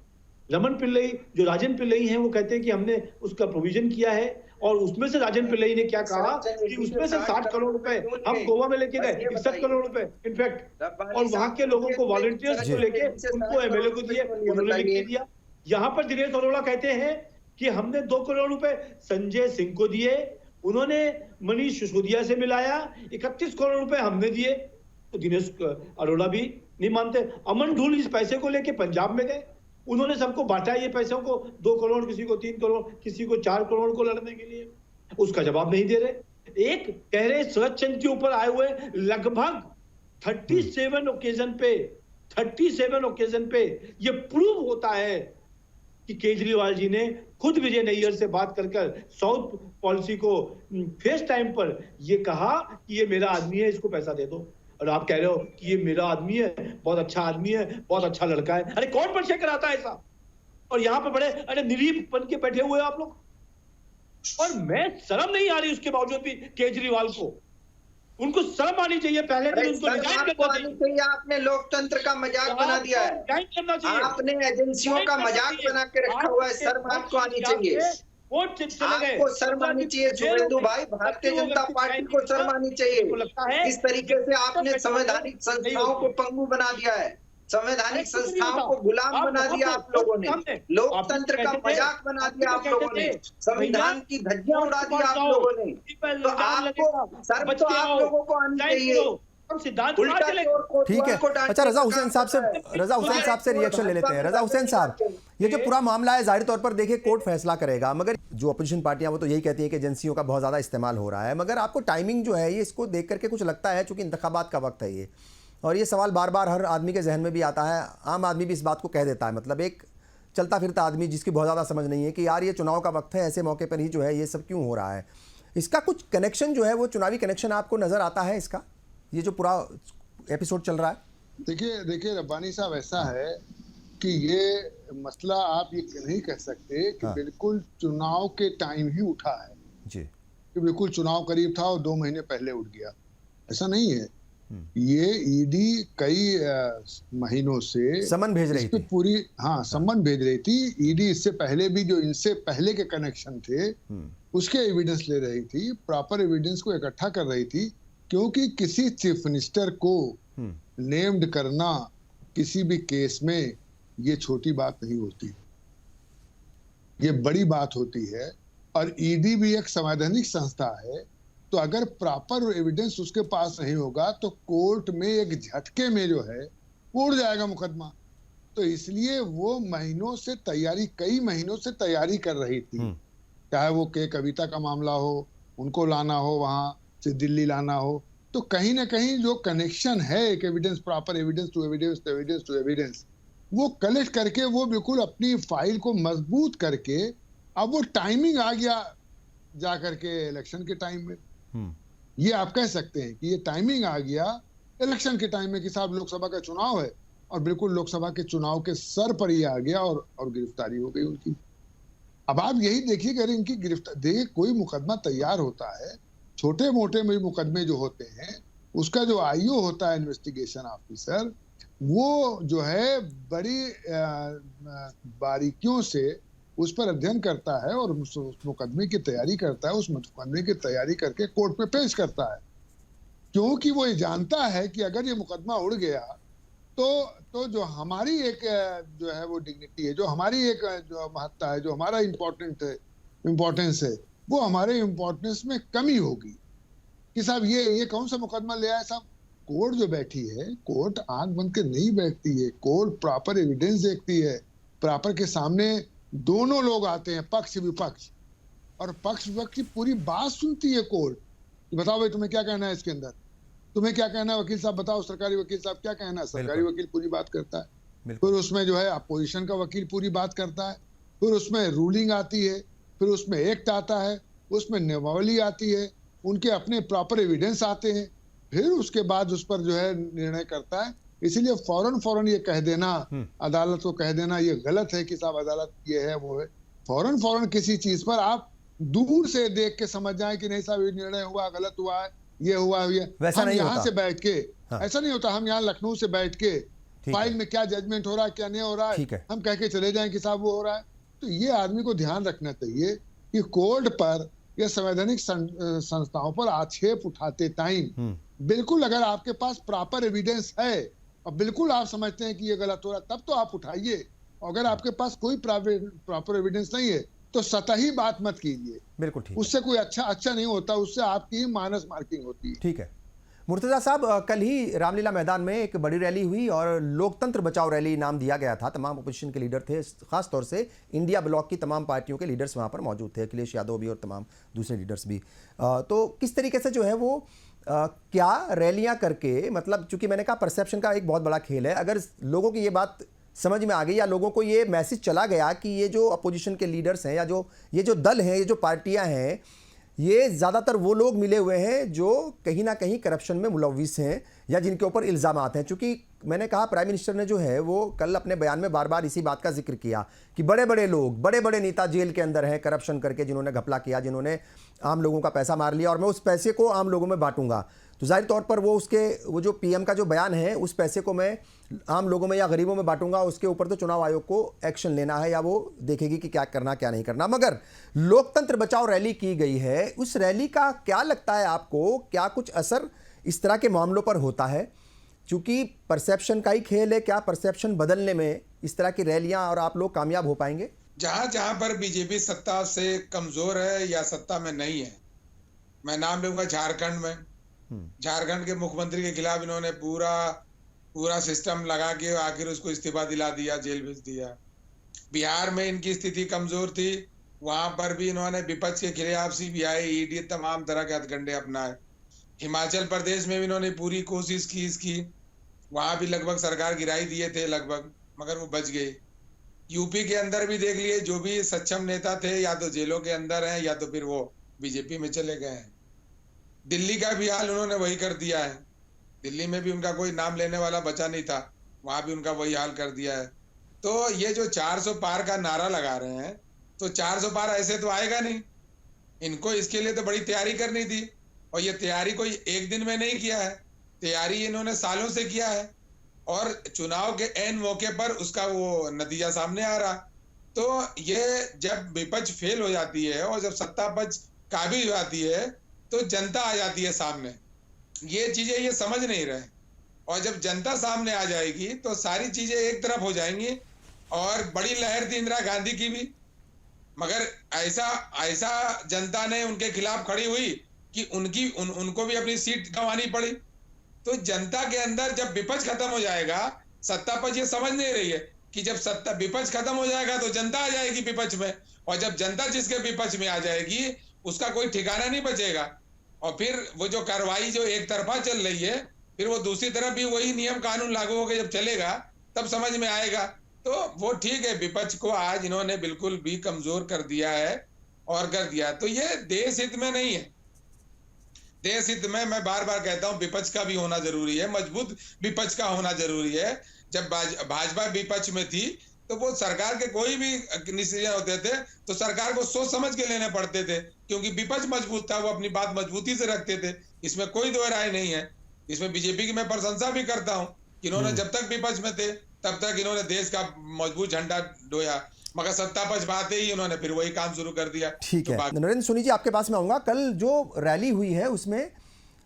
रमन पिल्लई, जो राजन पिल्लई हैं, वो कहते हैं कि हमने उसका प्रोविजन किया है, और उसमें से राजन पिल्लई ने क्या कहा कि उसमें से 60 करोड़ रुपए हम गोवा में लेके गए, 61 करोड़ रुपए इनफैक्ट, और वहां के लोगों को वॉलंटियर्स को लेके उनको एमएलए को दिए, उन्होंने लिख के दिया। यहाँ पर दिनेश अरोड़ा कहते हैं कि हमने 2 करोड़ रुपए संजय सिंह को दिए, उन्होंने मनीष सिसोदिया से मिलाया, 31 करोड़ रुपए हमने दिए। तो दिनेश अरोड़ा भी नहीं मानते। अमन ढूल इस पैसे को लेके पंजाब में गए, उन्होंने सबको बांटा ये पैसों को, 2 करोड़, किसी को 3 करोड़, किसी को 4 करोड़ को लड़ने के लिए। उसका जवाब नहीं दे रहे। एक कह रहे शरद चंद्र के ऊपर आए हुए लगभग 37 ओकेजन पे ये प्रूव होता है कि केजरीवाल जी ने खुद विजय नैयर से बात कर साउथ पॉलिसी को फेस टाइम पर ये कहा कि ये मेरा आदमी है, इसको पैसा दे दो। और आप कह रहे हो कि ये मेरा आदमी है, बहुत अच्छा आदमी है, बहुत अच्छा लड़का है। अरे कौन परिचय कराता है ऐसा? और यहाँ पे बड़े अरे निरीफ बन के बैठे हुए आप लोग, और मैं शर्म नहीं आ रही उसके बावजूद भी केजरीवाल को, उनको शर्म आनी चाहिए। पहले दिन उनको रिजाइन करना चाहिए। आपने लोकतंत्र का मजाक बना दिया है, आपने एजेंसियों का मजाक बना के रखा हुआ है। शर्म आपको आनी चाहिए, आपको शर्म आनी चाहिए शुभेंदु भाई। भारतीय जनता पार्टी को शर्म आनी चाहिए। इस तरीके से आपने संवैधानिक संस्थाओं को पंगु बना दिया है, संवैधानिक संस्थाओं को गुलाम बना दिया आप लोगों ने, लोकतंत्र का मजाक बना दिया आप लोगों ने, संविधान की धज्जियां उड़ा दी आप लोगों ने। तो आपको शर्म तो आप लोगों को आनी चाहिए। ठीक है, अच्छा रजा हुसैन साहब से रिएक्शन ले लेते हैं। रजा हुसैन साहब, ये जो पूरा मामला है जाहिर तौर पर देखिए कोर्ट फैसला करेगा, मगर जो अपोजिशन पार्टियां वो तो यही कहती हैं कि एजेंसियों का बहुत ज़्यादा इस्तेमाल हो रहा है। मगर आपको टाइमिंग जो है ये, इसको देख करके कुछ लगता है, चूंकि इंतखाबात का वक्त है ये, और ये सवाल बार बार हर आदमी के जहन में भी आता है, आम आदमी भी इस बात को कह देता है, मतलब एक चलता फिरता आदमी जिसकी बहुत ज़्यादा समझ नहीं है कि यार ये चुनाव का वक्त है, ऐसे मौके पर ही जो है ये सब क्यों हो रहा है। इसका कुछ कनेक्शन जो है वो चुनावी कनेक्शन आपको नज़र आता है इसका, ये जो पूरा एपिसोड चल रहा है? देखिए रब्बानी साहब, ऐसा है कि ये मसला आप ये नहीं कह सकते कि बिल्कुल चुनाव के टाइम ही उठा है जी, कि बिल्कुल चुनाव करीब था और 2 महीने पहले उठ गया, ऐसा नहीं है। ये ईडी कई महीनों से समन भेज रही थी, पूरी समन भेज रही थी। ईडी इससे पहले भी जो इनसे पहले के कनेक्शन थे उसके एविडेंस ले रही थी, प्रॉपर एविडेंस को इकट्ठा कर रही थी, क्योंकि किसी चीफ मिनिस्टर को नेम्ड करना किसी भी केस में ये छोटी बात नहीं होती, ये बड़ी बात होती है। और ईडी भी एक संवैधानिक संस्था है, तो अगर प्रॉपर एविडेंस उसके पास नहीं होगा तो कोर्ट में एक झटके में जो है उड़ जाएगा मुकदमा। तो इसलिए वो महीनों से तैयारी, कई महीनों से तैयारी कर रही थी, चाहे वो के कविता का मामला हो, उनको लाना हो वहां से दिल्ली लाना हो, तो कहीं ना कहीं जो कनेक्शन है, एक evidence, proper evidence to evidence to evidence to evidence, वो कलेक्ट करके वो बिल्कुल अपनी फाइल को मजबूत करके, अब वो टाइमिंग आ गया जा करके इलेक्शन के टाइम में, ये आप कह सकते हैं कि ये टाइमिंग आ गया इलेक्शन के टाइम में कि साहब लोकसभा का चुनाव है, और बिल्कुल लोकसभा के चुनाव के सर पर ये आ गया और गिरफ्तारी हो गई उनकी। अब आप यही देखिए कि अगर इनकी गिरफ्तार, देखिए कोई मुकदमा तैयार होता है, छोटे मोटे मुकदमे जो होते हैं उसका जो आईओ होता है, इन्वेस्टिगेशन ऑफिसर, वो जो है बड़ी बारीकियों से उस पर अध्ययन करता है और उस मुकदमे की तैयारी करता है, उस मुकदमे की तैयारी करके कोर्ट पे पेश करता है, क्योंकि वो ये जानता है कि अगर ये मुकदमा उड़ गया तो जो हमारी एक जो है वो डिग्निटी है, जो हमारी एक जो महत्ता है, जो हमारा इम्पोर्टेंस है, वो हमारे इम्पोर्टेंस में कमी होगी कि साहब ये कौन सा मुकदमा ले आया साहब। कोर्ट जो बैठी है, कोर्ट आंख बंद के नहीं बैठती है, कोर्ट प्रॉपर एविडेंस देखती है, प्रॉपर के सामने दोनों लोग आते हैं, पक्ष विपक्ष, और पक्ष विपक्ष की पूरी बात सुनती है कोर्ट। बताओ भाई तुम्हें क्या कहना है इसके अंदर, तुम्हें क्या कहना है वकील साहब, बताओ सरकारी वकील साहब क्या कहना है। सरकारी वकील पूरी बात करता है, फिर उसमें जो है अपोजिशन का वकील पूरी बात करता है, फिर उसमें रूलिंग आती है, फिर उसमें एक्ट आता है, उसमें नियमावली आती है, उनके अपने प्रॉपर एविडेंस आते हैं, फिर उसके बाद उस पर जो है निर्णय करता है। इसीलिए फौरन ये कह देना, अदालत को कह देना ये गलत है कि साहब अदालत ये है वो है। फौरन किसी चीज पर आप दूर से देख के समझ जाए कि नहीं साहब ये निर्णय हुआ, गलत हुआ है, ये हुआ है। वैसा नहीं यहाँ होता। से बैठ के ऐसा नहीं होता, हम यहाँ लखनऊ से बैठ के फाइल में क्या जजमेंट हो रहा है, क्या नहीं हो रहा है, हम कह के चले जाएं कि साहब वो हो रहा है। तो ये आदमी को ध्यान रखना चाहिए कि कोर्ट पर या संवैधानिक संस्थाओं पर आक्षेप उठाते टाइम बिल्कुल अगर आपके पास प्रॉपर एविडेंस है और बिल्कुल आप समझते हैं कि ये गलत हो रहा है, तब तो आप उठाइए। अगर आपके पास कोई प्रॉपर एविडेंस नहीं है तो सतही बात मत कीजिए, बिल्कुल ठीक। उससे कोई अच्छा नहीं होता, उससे आपकी माइनस मार्किंग होती है। ठीक है मुर्तजा साहब, कल ही रामलीला मैदान में एक बड़ी रैली हुई और लोकतंत्र बचाओ रैली नाम दिया गया था। तमाम अपोजिशन के लीडर थे, खास तौर से इंडिया ब्लॉक की तमाम पार्टियों के लीडर्स वहाँ पर मौजूद थे, अखिलेश यादव भी और तमाम दूसरे लीडर्स भी। तो किस तरीके से जो है वो क्या रैलियाँ करके, मतलब चूंकि मैंने कहा परसेप्शन का एक बहुत बड़ा खेल है, अगर लोगों की ये बात समझ में आ गई या लोगों को ये मैसेज चला गया कि ये जो अपोजिशन के लीडर्स हैं या ये जो दल हैं, ये जो पार्टियां हैं, ये ज़्यादातर वो लोग मिले हुए हैं जो कहीं ना कहीं करप्शन में मुलव्विस हैं या जिनके ऊपर इल्ज़ामात हैं। चूँकि मैंने कहा प्राइम मिनिस्टर ने जो है वो कल अपने बयान में बार बार इसी बात का जिक्र किया कि बड़े बड़े लोग, बड़े बड़े नेता जेल के अंदर हैं करप्शन करके, जिन्होंने घपला किया, जिन्होंने आम लोगों का पैसा मार लिया और मैं उस पैसे को आम लोगों में बांटूंगा। तो जाहिर तौर पर वो जो पीएम का जो बयान है, उस पैसे को मैं आम लोगों में या गरीबों में बांटूंगा, उसके ऊपर तो चुनाव आयोग को एक्शन लेना है या वो देखेगी कि क्या करना क्या नहीं करना। मगर लोकतंत्र बचाओ रैली की गई है, उस रैली का क्या लगता है आपको, क्या कुछ असर इस तरह के मामलों पर होता है? चूंकि परसेप्शन का ही खेल है, क्या परसेप्शन बदलने में इस तरह की रैलियां और आप लोग कामयाब हो पाएंगे? जहां पर बीजेपी सत्ता से कमजोर है या सत्ता में नहीं है, मैं नाम लूंगा झारखंड में। झारखंड के मुख्यमंत्री के खिलाफ इन्होंने पूरा सिस्टम लगा के आखिर उसको इस्तीफा दिला दिया, जेल भेज दिया। बिहार में इनकी स्थिति कमजोर थी, वहां पर भी इन्होंने विपक्ष के खिलाफ सीबीआई, ईडी तमाम तरह के हथकंडे अपनाए। हिमाचल प्रदेश में भी इन्होंने पूरी कोशिश की इसकी, वहां भी लगभग सरकार गिराई दिए थे लगभग, मगर वो बच गए। यूपी के अंदर भी देख लिए, जो भी सक्षम नेता थे या तो जेलों के अंदर हैं या तो फिर वो बीजेपी में चले गए हैं। दिल्ली का भी हाल उन्होंने वही कर दिया है, दिल्ली में भी उनका कोई नाम लेने वाला बचा नहीं था, वहां भी उनका वही हाल कर दिया है। तो ये जो 400 पार का नारा लगा रहे हैं, तो 400 पार ऐसे तो आएगा नहीं, इनको इसके लिए तो बड़ी तैयारी करनी थी, और ये तैयारी कोई एक दिन में नहीं किया है, तैयारी इन्होंने सालों से किया है, और चुनाव के ऐन मौके पर उसका वो नतीजा सामने आ रहा। तो ये जब विपक्ष फेल हो जाती है और जब सत्ता पक्ष काबिज हो जाती है तो जनता आ जाती है सामने। ये चीजें ये समझ नहीं रहे, और जब जनता सामने आ जाएगी तो सारी चीजें एक तरफ हो जाएंगी। और बड़ी लहर थी इंदिरा गांधी की भी, मगर ऐसा जनता ने उनके खिलाफ खड़ी हुई कि उनको भी अपनी सीट गंवानी पड़ी। तो जनता के अंदर जब विपक्ष खत्म हो जाएगा, सत्ता पक्ष ये समझ नहीं रही है कि जब विपक्ष खत्म हो जाएगा तो जनता आ जाएगी विपक्ष में, और जब जनता जिसके विपक्ष में आ जाएगी उसका कोई ठिकाना नहीं बचेगा। और फिर वो जो कार्रवाई जो एक तरफा चल रही है, फिर वो दूसरी तरफ भी वही नियम कानून लागू होकर जब चलेगा तब समझ में आएगा। तो वो ठीक है, विपक्ष को आज इन्होंने बिल्कुल भी कमजोर कर दिया है और कर दिया। तो ये देश हित में नहीं है। देश हित में मैं बार बार कहता हूं विपक्ष का भी होना जरूरी है, मजबूत विपक्ष का होना जरूरी है। जब भाजपा विपक्ष में थी तो वो सरकार के कोई भी डिसीजन होते थे तो सरकार को सोच समझ के लेने पड़ते थे, क्योंकि विपक्ष मजबूत था, वो अपनी बात मजबूती से रखते थे, इसमें कोई दो राय नहीं है। इसमें बीजेपी की मैं प्रशंसा भी करता हूं इन्होंने जब तक विपक्ष में थे तब तक इन्होंने देश का मजबूत झंडा डोया, मगर सत्ता पक्ष में आते ही इन्होंने फिर वही काम शुरू कर दिया। ठीक तो है, बाकी- नरेंद्र सोनी जी आपके पास में आऊँगा। कल जो रैली हुई है उसमें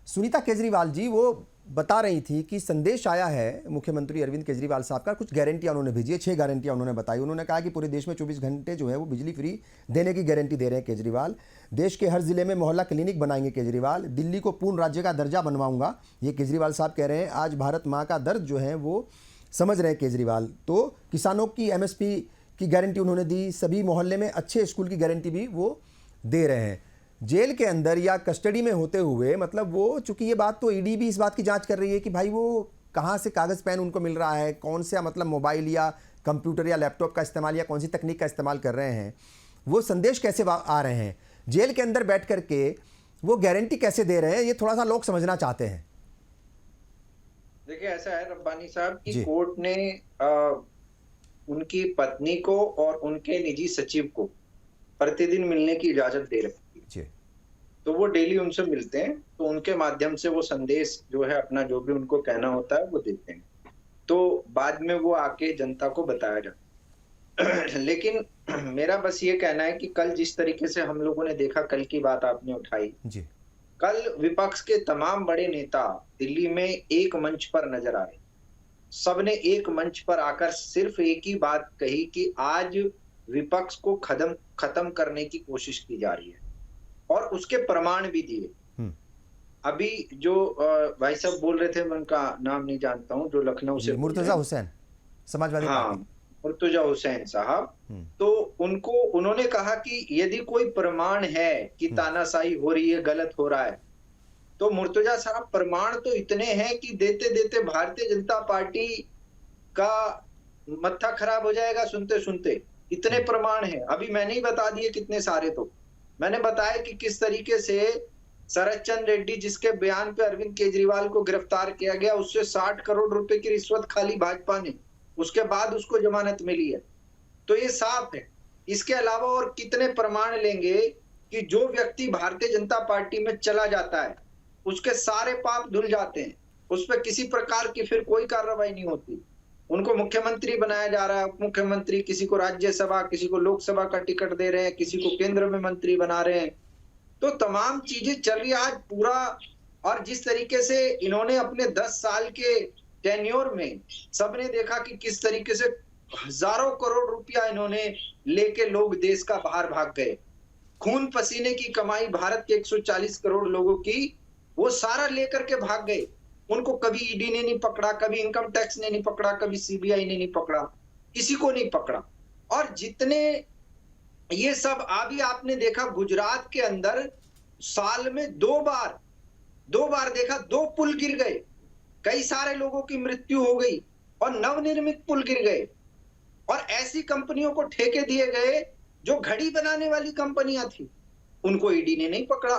सुनीता केजरीवाल जी वो बता रही थी कि संदेश आया है मुख्यमंत्री अरविंद केजरीवाल साहब का, कुछ गारंटियां उन्होंने भेजी है, 6 गारंटियां उन्होंने बताई। उन्होंने कहा कि पूरे देश में 24 घंटे जो है वो बिजली फ्री देने की गारंटी दे रहे हैं केजरीवाल। देश के हर जिले में मोहल्ला क्लिनिक बनाएंगे केजरीवाल। दिल्ली को पूर्ण राज्य का दर्जा बनवाऊंगा, ये केजरीवाल साहब कह रहे हैं। आज भारत माँ का दर्द जो है वो समझ रहे हैं केजरीवाल। तो किसानों की MSP की गारंटी उन्होंने दी, सभी मोहल्ले में अच्छे स्कूल की गारंटी भी वो दे रहे हैं। जेल के अंदर या कस्टडी में होते हुए, मतलब वो चूंकि ये बात तो ईडी भी इस बात की जांच कर रही है कि भाई वो कहाँ से कागज़ पेन उनको मिल रहा है, कौन सा मतलब मोबाइल या कंप्यूटर या लैपटॉप का इस्तेमाल या कौन सी तकनीक का इस्तेमाल कर रहे हैं, वो संदेश कैसे आ रहे हैं, जेल के अंदर बैठ करके वो गारंटी कैसे दे रहे हैं, ये थोड़ा सा लोग समझना चाहते हैं। देखिए ऐसा है रब्बानी साहब जी। कि कोर्ट ने उनकी पत्नी को और उनके निजी सचिव को प्रतिदिन मिलने की इजाजत दे रखी है। जी। तो वो डेली उनसे मिलते हैं, तो उनके माध्यम से वो संदेश जो है अपना जो भी उनको कहना होता है वो देते हैं, तो बाद में वो आके जनता को बताया जाता है। लेकिन मेरा बस ये कहना है कि कल जिस तरीके से हम लोगों ने देखा, कल की बात आपने उठाई, जी। कल विपक्ष के तमाम बड़े नेता दिल्ली में एक मंच पर नजर आए। सबने एक मंच पर आकर सिर्फ एक ही बात कही कि आज विपक्ष को खत्म करने की कोशिश की जा रही है, और उसके प्रमाण भी दिए। अभी जो भाई साहब बोल रहे थे, मैं उनका नाम नहीं जानता हूं, जो लखनऊ से मुर्तजा हुसैन, समाजवादी हाँ, पार्टी। मुर्तजा हुसैन साहब, तो उन्होंने कहा कि यदि कोई प्रमाण है कि तानाशाही हो रही है, गलत हो रहा है, तो मुर्तजा साहब प्रमाण तो इतने हैं कि देते देते भारतीय जनता पार्टी का मत्था खराब हो जाएगा सुनते सुनते। इतने प्रमाण हैं, अभी मैंने ही बता दिए कितने सारे। तो मैंने बताया कि किस तरीके से शरद चंद्र रेड्डी, जिसके बयान पे अरविंद केजरीवाल को गिरफ्तार किया गया, उससे 60 करोड़ रुपए की रिश्वत खाली भाजपा ने, उसके बाद उसको जमानत मिली है। तो ये साफ है। इसके अलावा और कितने प्रमाण लेंगे कि जो व्यक्ति भारतीय जनता पार्टी में चला जाता है उसके सारे पाप धुल जाते हैं, उस पर किसी प्रकार की फिर कोई कार्रवाई नहीं होती। उनको मुख्यमंत्री बनाया जा रहा है, उप मुख्यमंत्री, किसी को राज्यसभा, किसी को लोकसभा का टिकट दे रहे हैं, किसी को केंद्र में मंत्री बना रहे हैं। तो तमाम चीजें चल रही है आज पूरा। और जिस तरीके से इन्होंने अपने 10 साल के टेन्योर में सबने देखा कि किस तरीके से हजारों करोड़ रुपया इन्होंने लेके लोग देश का बाहर भाग गए। खून पसीने की कमाई भारत के 140 करोड़ लोगों की, वो सारा लेकर के भाग गए। उनको कभी ईडी ने नहीं पकड़ा, कभी इनकम टैक्स ने नहीं पकड़ा, कभी सीबीआई ने नहीं पकड़ा, किसी को नहीं पकड़ा। और जितने ये सब अभी आपने देखा गुजरात के अंदर साल में 2 बार देखा, 2 पुल गिर गए, कई सारे लोगों की मृत्यु हो गई और नवनिर्मित पुल गिर गए। और ऐसी कंपनियों को ठेके दिए गए जो घड़ी बनाने वाली कंपनियां थी, उनको ईडी ने नहीं पकड़ा।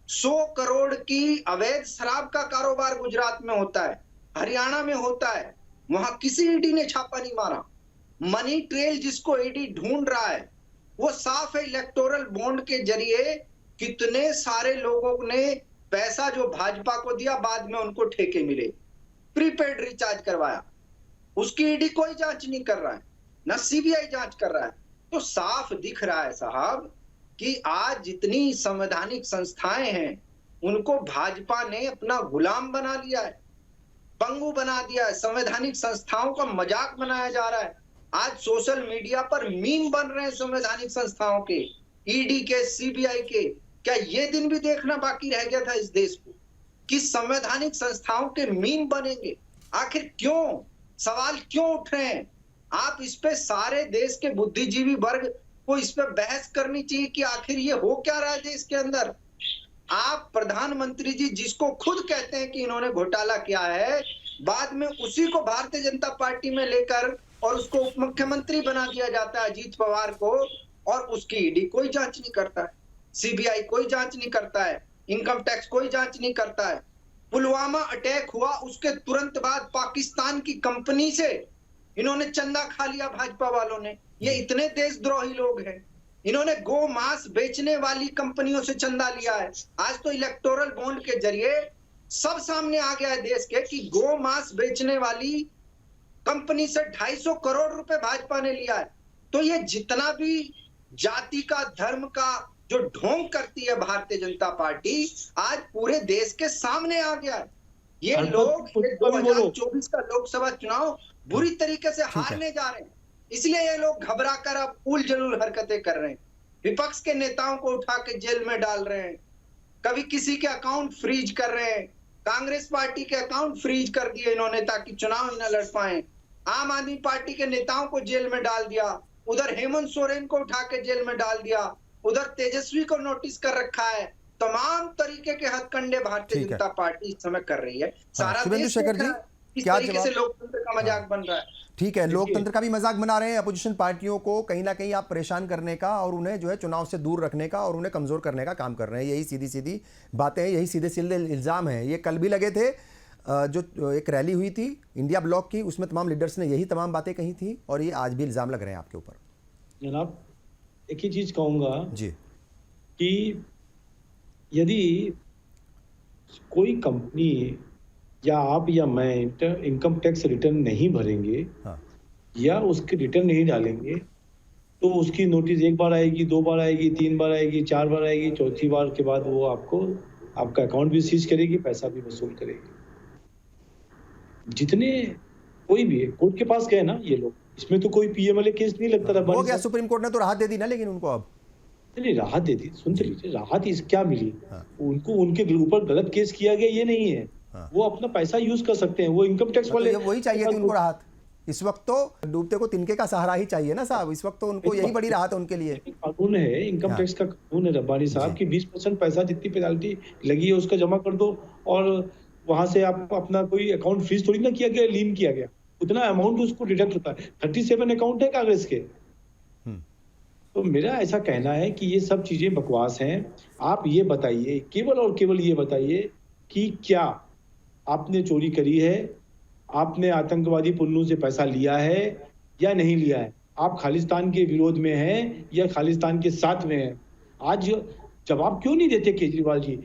100 करोड़ की अवैध शराब का कारोबार गुजरात में होता है, हरियाणा में होता है, वहां किसी ईडी ने छापा नहीं मारा। मनी ट्रेल जिसको ईडी ढूंढ रहा है वो साफ है। इलेक्टोरल बॉन्ड के जरिए कितने सारे लोगों ने पैसा जो भाजपा को दिया, बाद में उनको ठेके मिले, प्रीपेड रिचार्ज करवाया, उसकी ईडी कोई जांच नहीं कर रहा है, ना सीबीआई जांच कर रहा है। तो साफ दिख रहा है साहब कि आज जितनी संवैधानिक संस्थाएं हैं उनको भाजपा ने अपना गुलाम बना लिया है, पंगु बना दिया है। संवैधानिक संस्थाओं का मजाक बनाया जा रहा है। आज सोशल मीडिया पर मीम बन रहे हैं संवैधानिक संस्थाओं के, ईडी के, सीबीआई के। क्या ये दिन भी देखना बाकी रह गया था इस देश को कि संवैधानिक संस्थाओं के मीम बनेंगे? आखिर क्यों, सवाल क्यों उठ रहे हैं? आप इस पे सारे देश के बुद्धिजीवी वर्ग को इस पे बहस करनी चाहिए कि आखिर ये हो क्या रहा है देश के अंदर। आप प्रधानमंत्री जी जिसको खुद कहते हैं कि इन्होंने घोटाला किया है, बाद में उसी को भारतीय जनता पार्टी में लेकर और उसको उप मुख्यमंत्री बना दिया जाता है, अजीत पवार को, और उसकी ईडी कोई जांच नहीं करता है, सीबीआई कोई जांच नहीं करता है, इनकम टैक्स कोई जांच नहीं करता है। पुलवामा अटैक हुआ उसके तुरंत बाद पाकिस्तान की कंपनी से इन्होंने चंदा खा लिया भाजपा वालों ने। ये इतने देशद्रोही लोग हैं। इन्होंने गो मांस बेचने वाली कंपनियों से चंदा लिया है। आज तो इलेक्टोरल बॉन्ड के जरिए सब सामने आ गया है देश के कि गो मांस बेचने वाली कंपनी से 250 करोड़ रुपए भाजपा ने लिया है। तो ये जितना भी जाति का, धर्म का जो ढोंग करती है भारतीय जनता पार्टी, आज पूरे देश के सामने आ गया है। ये लोग 2024 का लोकसभा चुनाव बुरी तरीके से हारने जा रहे हैं, इसलिए ये लोग घबरा कर अब उल जलूल हरकतें कर रहे हैं। विपक्ष के नेताओं को उठा के जेल में डाल रहे हैं, कभी किसी के अकाउंट फ्रीज कर रहे हैं। कांग्रेस पार्टी के अकाउंट फ्रीज कर दिए इन्होंने ताकि चुनाव ही न लड़ पाए। आम आदमी पार्टी के नेताओं को जेल में डाल दिया, उधर हेमंत सोरेन को उठा के जेल में डाल दिया, उधर तेजस्वी को नोटिस कर रखा है। तमाम तरीके के हथकंडे भारतीय जनता पार्टी इस समय कर रही है। सारा देश देख रहा है किस तरीके से लोकतंत्र का मजाक बन रहा है। ठीक है, लोकतंत्र का भी मजाक बना रहे हैं। अपोजिशन पार्टियों को कहीं ना कहीं आप परेशान करने का और उन्हें जो है चुनाव से दूर रखने का और उन्हें कमजोर करने का काम कर रहे हैं। यही सीधी सीधी बातें हैं, यही सीधे सीधे इल्ज़ाम हैं। ये कल भी लगे थे, जो एक रैली हुई थी इंडिया ब्लॉक की, उसमें तमाम लीडर्स ने यही तमाम बातें कही थी और ये आज भी इल्ज़ाम लग रहे हैं आपके ऊपर। जनाब, एक ही चीज कहूंगा जी कि यदि कोई कंपनी या आप या मैं इनकम टैक्स रिटर्न नहीं भरेंगे, हाँ, या उसके रिटर्न नहीं डालेंगे, तो उसकी नोटिस एक बार आएगी, 2 बार आएगी, 3 बार आएगी, 4 बार आएगी, चौथी बार के बाद वो आपका अकाउंट भी सीज करेगी, पैसा भी वसूल करेगी। जितने कोई भी है, कोर्ट के पास गए ना ये लोग, इसमें तो कोई पीएमएलए केस नहीं लगता था। हो गया, सुप्रीम कोर्ट ने तो राहत दे दी ना, लेकिन उनको अब नहीं राहत दे दी। सुनते लीजिए, राहत इस क्या मिली? हाँ, उनको उनके ऊपर गलत केस किया गया ये नहीं है। हाँ, वो अपना पैसा यूज कर सकते हैं, वो इनकम टैक्स वाले मतलब वही चाहिए थी उनको राहत। इस वक्त तो डूबते को तिनके का सहारा ही चाहिए ना साहब, इस वक्त तो उनको यही बड़ी राहत है उनके लिए। कानून है, इनकम टैक्स का कानून है रब्बानी साहब की 20% पैसा जितनी पेनाल्टी लगी है उसका जमा कर दो, और वहां से आप अपना कोई अकाउंट फ्रीज थोड़ी ना किया गया, लीन किया गया, उतना अमाउंट उसको डिडक्ट होता है। 37 अकाउंट है कांग्रेस के। तो मेरा ऐसा कहना है कि ये सब चीजें बकवास हैं। आप ये बताइए, केवल और केवल ये बताइए कि क्या आपने चोरी करी है, आपने आतंकवादी पुन्नू से पैसा लिया है या नहीं लिया है, आप खालिस्तान के विरोध में हैं या खालिस्तान के साथ में हैं। आज जवाब क्यों नहीं देते केजरीवाल जी?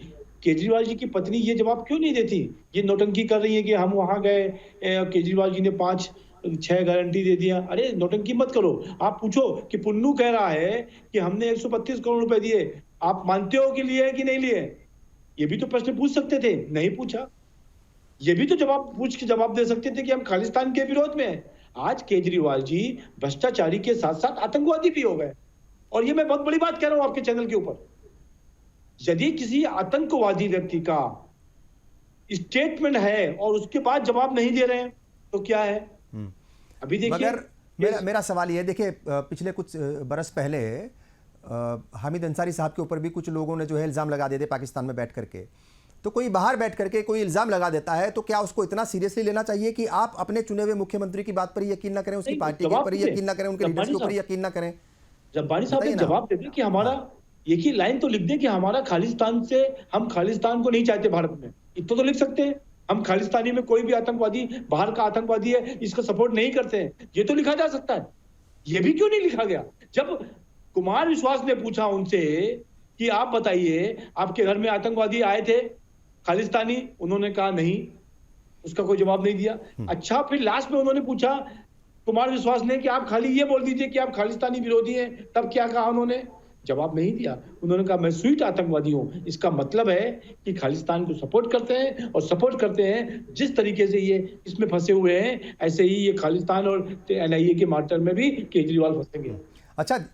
केजरीवाल जी की पत्नी ये जवाब क्यों नहीं देती? ये नौटंकी कर रही है कि हम वहां गए, केजरीवाल जी ने 5-6 गारंटी दे दिया। अरे नौटंकी मत करो, आप पूछो कि पुन्नू कह रहा है कि हमने 132 करोड़ रुपए दिए, आप मानते हो कि लिए कि नहीं लिए? ये भी तो प्रश्न पूछ सकते थे, नहीं पूछा। ये भी तो जवाब दे सकते थे कि हम खालिस्तान के विरोध में हैं। आज केजरीवाल जी भ्रष्टाचारी के साथ साथ आतंकवादी भी हो गए, और ये मैं बहुत बड़ी बात कह रहा हूं आपके चैनल के ऊपर। यदि किसी आतंकवादी व्यक्ति का स्टेटमेंट है और उसके बाद जवाब नहीं दे रहे हैं तो क्या है? अभी देखिए, मगर मेरा सवाल ये, देखिए पिछले कुछ बरस पहले हामिद अंसारी साहब के ऊपर भी कुछ लोगों ने जो है इल्ज़ाम लगा दिए थे पाकिस्तान में बैठ करके। तो कोई बाहर बैठ करके कोई इल्ज़ाम लगा देता है तो क्या उसको इतना सीरियसली लेना चाहिए कि आप अपने चुने हुए मुख्यमंत्री की बात पर यकीन ना करें, उसकी पार्टी के ऊपर यकीन ना करें, उनके लीडर्स के ऊपर यकीन ना करें? रब्बानी साहब ने जवाब दे दिया कि हमारा, एक ही लाइन तो लिख दे कि हमारा खालिस्तान से, हम खालिस्तान को नहीं चाहते भारत में, इतना तो लिख सकते हैं। हम खालिस्तानी में कोई भी आतंकवादी, बाहर का आतंकवादी है, इसका सपोर्ट नहीं करते हैं, ये तो लिखा जा सकता है। ये भी क्यों नहीं लिखा गया? जब कुमार विश्वास ने पूछा उनसे कि आप बताइए आपके घर में आतंकवादी आए थे खालिस्तानी, उन्होंने कहा नहीं, उसका कोई जवाब नहीं दिया। अच्छा, फिर लास्ट में उन्होंने पूछा कुमार विश्वास ने कि आप खाली ये बोल दीजिए कि आप खालिस्तानी विरोधी हैं, तब क्या कहा उन्होंने? जवाब नहीं दिया। उन्होंने कहा मैं स्वीट आतंकवादी हूं। इसका मतलब है कि खालिस्तान को सपोर्ट करते हैं, और सपोर्ट करते हैं जिस तरीके से ये इसमें फंसे हुए हैं, ऐसे ही ये खालिस्तान और एनआईए के मार्टर में भी केजरीवाल फंसेंगे। अच्छा,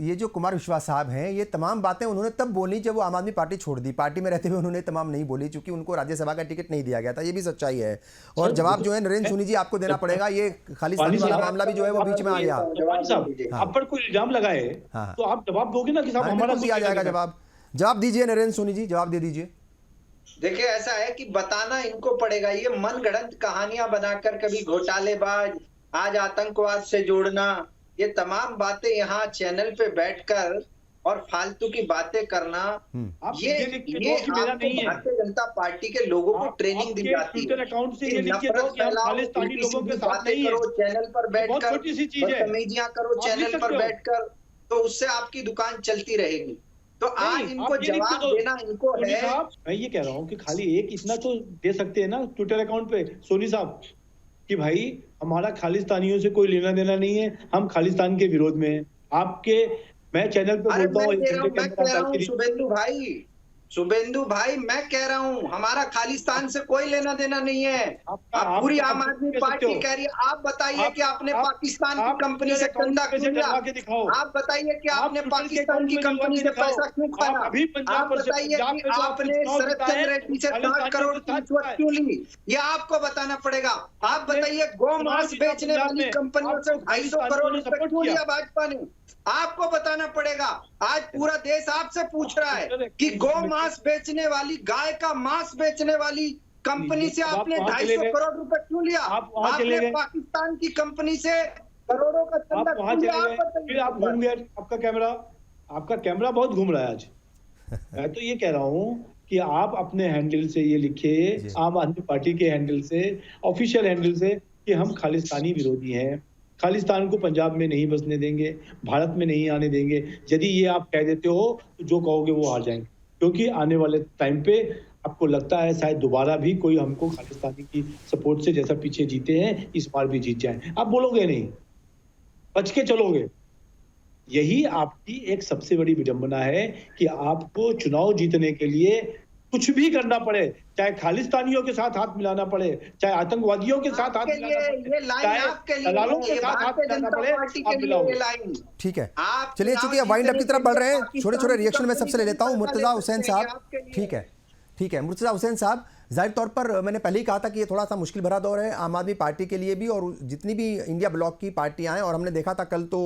ये जो कुमार विश्वास साहब हैं, ये तमाम बातें उन्होंने तब बोली जब वो आम आदमी पार्टी छोड़ दी। पार्टी में रहते हुए उन्होंने तमाम नहीं बोली, क्योंकि उनको राज्यसभा का टिकट नहीं दिया गया था। ये भी सच्चाई है। और जवाब जो है नरेंद्र सोनी जी आपको देना पड़ेगा, ये खालिस्तानी वाला मामला भी जो है वो बीच में आ गया। आप पर कोई इल्जाम लगाए तो आप जवाब दोगे ना कि साहब हमारा दिया जाएगा जवाब। जवाब दीजिए नरेंद्र सोनी जी, जवाब दे दीजिए। देखिए, ऐसा है कि बताना इनको पड़ेगा। ये मनगढ़ंत कहानियां बनाकर कभी घोटालेबाज, आज आतंकवाद से जोड़ना, ये तमाम बातें यहाँ चैनल पे बैठकर और फालतू की बातें करना, ये भारतीय जनता पार्टी के लोगों को ट्रेनिंग दी जाती है। नफरत फैलाओ, चैनल पर बैठकर बदतमीजियां करो, चैनल पर बैठकर, तो उससे आपकी दुकान चलती रहेगी। तो आज नहीं, इनको आप ये नहीं जवाब तो- देना इनको सोनी है। साहब, मैं ये कह रहा हूँ कि खाली एक इतना तो दे सकते हैं ना ट्विटर अकाउंट पे सोनी साहब, कि भाई हमारा खालिस्तानियों से कोई लेना देना नहीं है, हम खालिस्तान के विरोध में हैं। आपके मैं चैनल पे अरे बोलता हूँ, मैं कह रहा हूँ लीजिए। शुभेंदु भाई मैं कह रहा हूँ हमारा खालिस्तान से कोई लेना देना नहीं है। आप पूरी आम आदमी पार्टी कह रही है। आप बताइए कि आपने पाकिस्तान की कंपनी से चंदा क्यों लिया? आप बताइए कि आपने पाकिस्तान की कंपनी से पैसा क्यों खाया? आप बताइए कि आपने शरद चंद्र रेड्डी से 60 करोड़ की रिश्वत क्यों ली? ये आपको बताना पड़ेगा। आप बताइए गौ मांस बेचने वाली कंपनियों से 250 करोड़ रुपए क्यों लिया भाजपा ने? आपको बताना पड़ेगा। आज पूरा देश आपसे पूछ रहा है कि गौ मांस बेचने वाली, गाय का मांस बेचने वाली कंपनी से आपने 250 करोड़ रुपए क्यों लिया? आपने पाकिस्तान की कंपनी से करोड़ों का चंदा क्यों लिया? फिर आप घूम गए। आपका कैमरा बहुत घूम रहा है आज। मैं तो ये कह रहा हूँ कि आप अपने हैंडल से ये लिखिए, आम आदमी पार्टी के हैंडल से, ऑफिशियल हैंडल से, कि हम खालिस्तानी विरोधी हैं, खालिस्तान को पंजाब में नहीं बसने देंगे, भारत में नहीं आने देंगे। यदि ये आप कह देते हो तो जो कहोगे वो हार जाएंगे, क्योंकि आने वाले टाइम पे आपको लगता है शायद दोबारा भी कोई हमको खालिस्तानी की सपोर्ट से जैसा पीछे जीते हैं इस बार भी जीत जाए। आप बोलोगे नहीं, बच के चलोगे। यही आपकी एक सबसे बड़ी विडंबना है कि आपको चुनाव जीतने के लिए कुछ भी करना पड़े, चाहे खालिस्तानियों के साथ हाथ मिलाना पड़े, चाहे आतंकवादियों के साथ हाथ मिलाना पड़े, चाहे दलालों के साथ हाथ मिलाना पड़े, आप मिलाओगे। ठीक है, चलिए चूंकि वाइंड अप की तरफ बढ़ रहे हैं, छोटे छोटे रिएक्शन में सबसे ले लेता हूं। मुर्तजा हुसैन साहब, ठीक है मुर्तजा हुसैन साहब, जाहिर तौर पर मैंने पहले ही कहा था कि ये थोड़ा सा मुश्किल भरा दौर है आम आदमी पार्टी के लिए भी, और जितनी भी इंडिया ब्लॉक की पार्टियां हैं। और हमने देखा था कल तो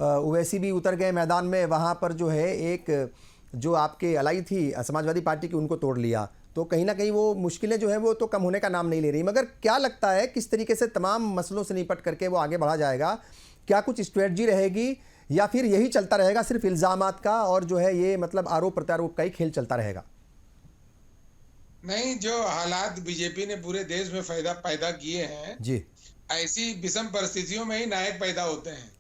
ओवैसी भी उतर गए मैदान में, वहाँ पर जो है एक जो आपके अलाई थी समाजवादी पार्टी की, उनको तोड़ लिया। तो कहीं ना कहीं वो मुश्किलें जो है वो तो कम होने का नाम नहीं ले रही। मगर क्या लगता है किस तरीके से तमाम मसलों से निपट करके वो आगे बढ़ा जाएगा? क्या कुछ स्ट्रेटजी रहेगी या फिर यही चलता रहेगा सिर्फ इल्ज़ामात का, और जो है ये मतलब आरोप प्रत्यारोप का ही खेल चलता रहेगा? नहीं, जो हालात बीजेपी ने पूरे देश में पैदा किए हैं जी, ऐसी विषम परिस्थितियों में ही नायक पैदा होते हैं।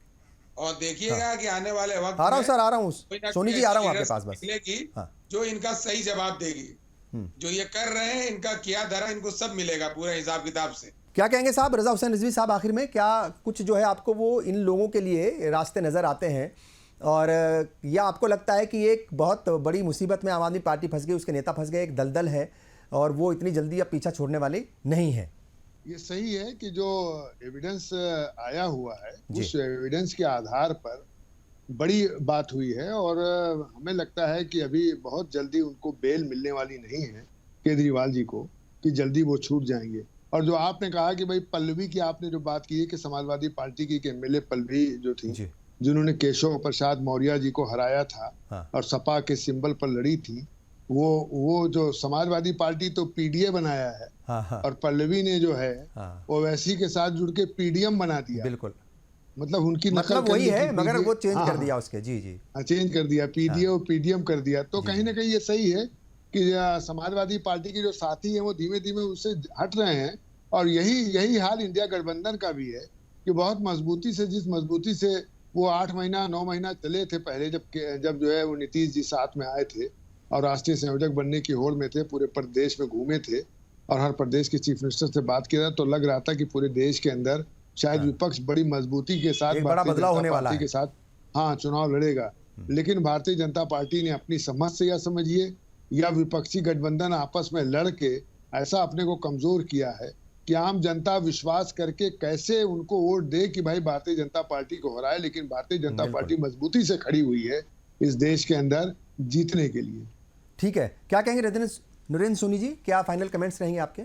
और देखिएगा कि आने वाले वक्त आ रहा हूँ सर, आ रहा हूँ सोनी जी, आ रहा हूँ आपके पास बस, जो इनका सही जवाब देगी। जो ये कर रहे हैं, इनका किया धरा इनको सब मिलेगा पूरे हिसाब किताब से। क्या कहेंगे साहब? रजा हुसैन रिजवी साहब, आखिर में क्या कुछ जो है आपको वो इन लोगों के लिए रास्ते नजर आते हैं, और या आपको लगता है कि एक बहुत बड़ी मुसीबत में आम आदमी पार्टी फंस गई, उसके नेता फंस गए, एक दलदल है और वो इतनी जल्दी अब पीछा छोड़ने वाली नहीं है? ये सही है कि जो एविडेंस आया हुआ है उस एविडेंस के आधार पर बड़ी बात हुई है, और हमें लगता है कि अभी बहुत जल्दी उनको बेल मिलने वाली नहीं है केजरीवाल जी को, कि जल्दी वो छूट जाएंगे। और जो आपने कहा कि भाई पल्लवी की आपने जो बात की है कि समाजवादी पार्टी की एमएलए पल्लवी जो थी, जिन्होंने केशव प्रसाद मौर्य जी को हराया था और सपा के सिंबल पर लड़ी थी, वो जो समाजवादी पार्टी तो पीडीए बनाया है, और पल्लवी ने जो है ओवैसी के साथ जुड़ के पीडीएम बना दिया। बिल्कुल, मतलब उनकी मतलब वही है, मगर वो चेंज कर दिया उसके। जी चेंज कर दिया, पीडीए और पीडीएम कर दिया। तो कहीं ना कहीं ये सही है कि समाजवादी पार्टी के जो साथी हैं वो धीमे धीमे उससे हट रहे हैं। और यही हाल इंडिया गठबंधन का भी है कि बहुत मजबूती से, जिस मजबूती से वो 8 महीना 9 महीना चले थे पहले, जब जो है वो नीतीश जी साथ में आए थे और राष्ट्रीय संयोजक बनने की होड़ में थे, पूरे प्रदेश में घूमे थे और हर प्रदेश के चीफ मिनिस्टर से बात किया, तो लग रहा था कि पूरे देश के अंदर शायद विपक्ष बड़ी मजबूती के साथ भारतीय जनता पार्टी के साथ चुनाव लड़ेगा। लेकिन भारतीय जनता पार्टी ने अपनी समझ से, या समझिए या विपक्षी गठबंधन आपस में लड़ के ऐसा अपने को कमजोर किया है कि आम जनता विश्वास करके कैसे उनको वोट दे कि भाई भारतीय जनता पार्टी को हराए। लेकिन भारतीय जनता पार्टी मजबूती से खड़ी हुई है इस देश के अंदर जीतने के लिए। ठीक है, क्या कहेंगे नरेंद्र सोनी जी, क्या फाइनल कमेंट्स रहेंगे आपके?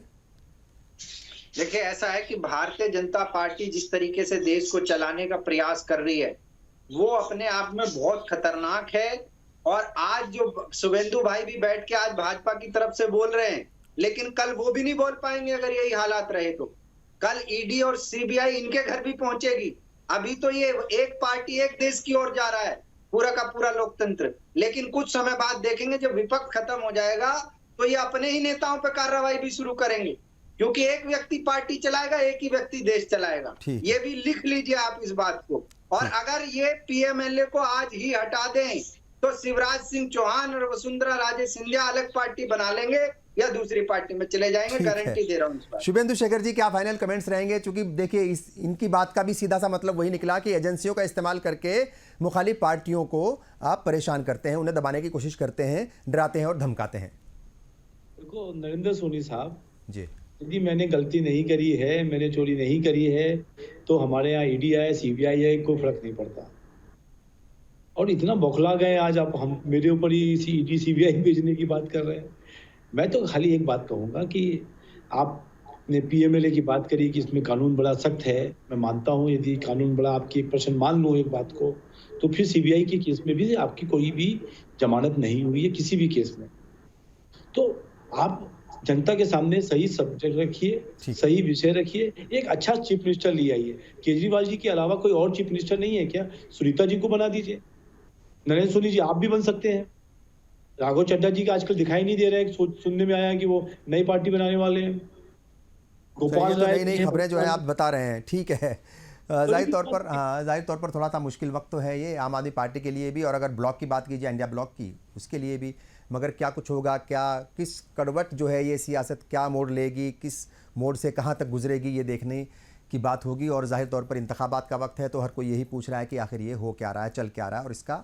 देखिए, ऐसा है कि भारतीय जनता पार्टी जिस तरीके से देश को चलाने का प्रयास कर रही है वो अपने आप में बहुत खतरनाक है। और आज जो शुभेंदु भाई भी बैठ के आज भाजपा की तरफ से बोल रहे हैं, लेकिन कल वो भी नहीं बोल पाएंगे अगर यही हालात रहे तो। कल ईडी और सीबीआई इनके घर भी पहुंचेगी। अभी तो ये एक पार्टी एक देश की ओर जा रहा है, पूरा का पूरा लोकतंत्र। लेकिन कुछ समय बाद देखेंगे जब विपक्ष खत्म हो जाएगा तो ये अपने ही नेताओं पर कार्रवाई भी शुरू करेंगे, क्योंकि एक व्यक्ति पार्टी चलाएगा, एक ही व्यक्ति देश चलाएगा। ये भी लिख लीजिए आप इस बात को। और अगर ये पीएमएलए को आज ही हटा दें तो शिवराज सिंह चौहान और वसुंधरा राजे सिंधिया अलग पार्टी बना लेंगे या दूसरी पार्टी में चले जाएंगे, ठीक है। गारंटी दे रहा हूं इस बार। शुभेंदु शेखर जी, क्या फाइनल कमेंट्स रहेंगे? क्योंकि देखिए इनकी बात का भी सीधा सा मतलब वही निकला कि एजेंसियों का इस्तेमाल करके मुखालिफ पार्टियों को आप परेशान करते हैं, उन्हें दबाने की कोशिश करते हैं, डराते हैं और धमकाते हैं। देखो नरेंद्र सोनी साहब, जी यदि मैंने गलती नहीं करी है, मैंने चोरी नहीं करी है, तो हमारे यहाँ ईडी है, सीबीआई है, कोई फर्क नहीं पड़ता। और इतना बौखला गए आज आप, हम मेरे ऊपर ही ईडी सीबीआई भेजने की बात कर रहे हैं। मैं तो खाली एक बात कहूंगा कि आपने पीएमएलए की बात करी कि इसमें कानून बड़ा सख्त है। मैं मानता हूं, यदि कानून बड़ा, आपकी 1% मान लो एक बात को, तो फिर सीबीआई के केस में भी आपकी कोई भी जमानत नहीं हुई है किसी भी केस में। तो आप जनता के सामने सही सब्जेक्ट रखिए, सही विषय रखिए, एक अच्छा चीफ मिनिस्टर ले आइए। केजरीवाल जी के अलावा कोई और चीफ मिनिस्टर नहीं है क्या? सुनीता जी को बना दीजिए, नरेंद्र सोनी जी आप भी बन सकते हैं। राघव चड्ढा जी का आजकल दिखाई नहीं दे रहा है, सुनने में आया कि वो नई पार्टी बनाने वाले हैं। गोपाल राय, नई खबरें जो है आप बता रहे हैं, ठीक है। जाहिर तौर पर थोड़ा सा मुश्किल वक्त तो है ये आम आदमी पार्टी के लिए भी, और अगर ब्लॉक की बात कीजिए, इंडिया ब्लॉक की, उसके लिए भी। मगर क्या कुछ होगा, क्या किस कड़वट जो है ये सियासत क्या मोड़ लेगी, किस मोड़ से कहाँ तक गुजरेगी, ये देखने की बात होगी। और जाहिर तौर पर इंतखाबात का वक्त है, तो हर कोई यही पूछ रहा है कि आखिर ये हो क्या रहा है, चल क्या रहा है, और इसका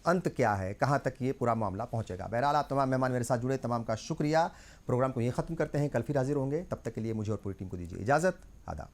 अंत क्या है, कहाँ तक ये पूरा मामला पहुँचेगा। बहरहाल आप तमाम मेहमान मेरे साथ जुड़े, तमाम का शुक्रिया। प्रोग्राम को यहीं ख़त्म करते हैं, कल फिर हाजिर होंगे। तब तक के लिए मुझे और पूरी टीम को दीजिए इजाज़त। आदाब।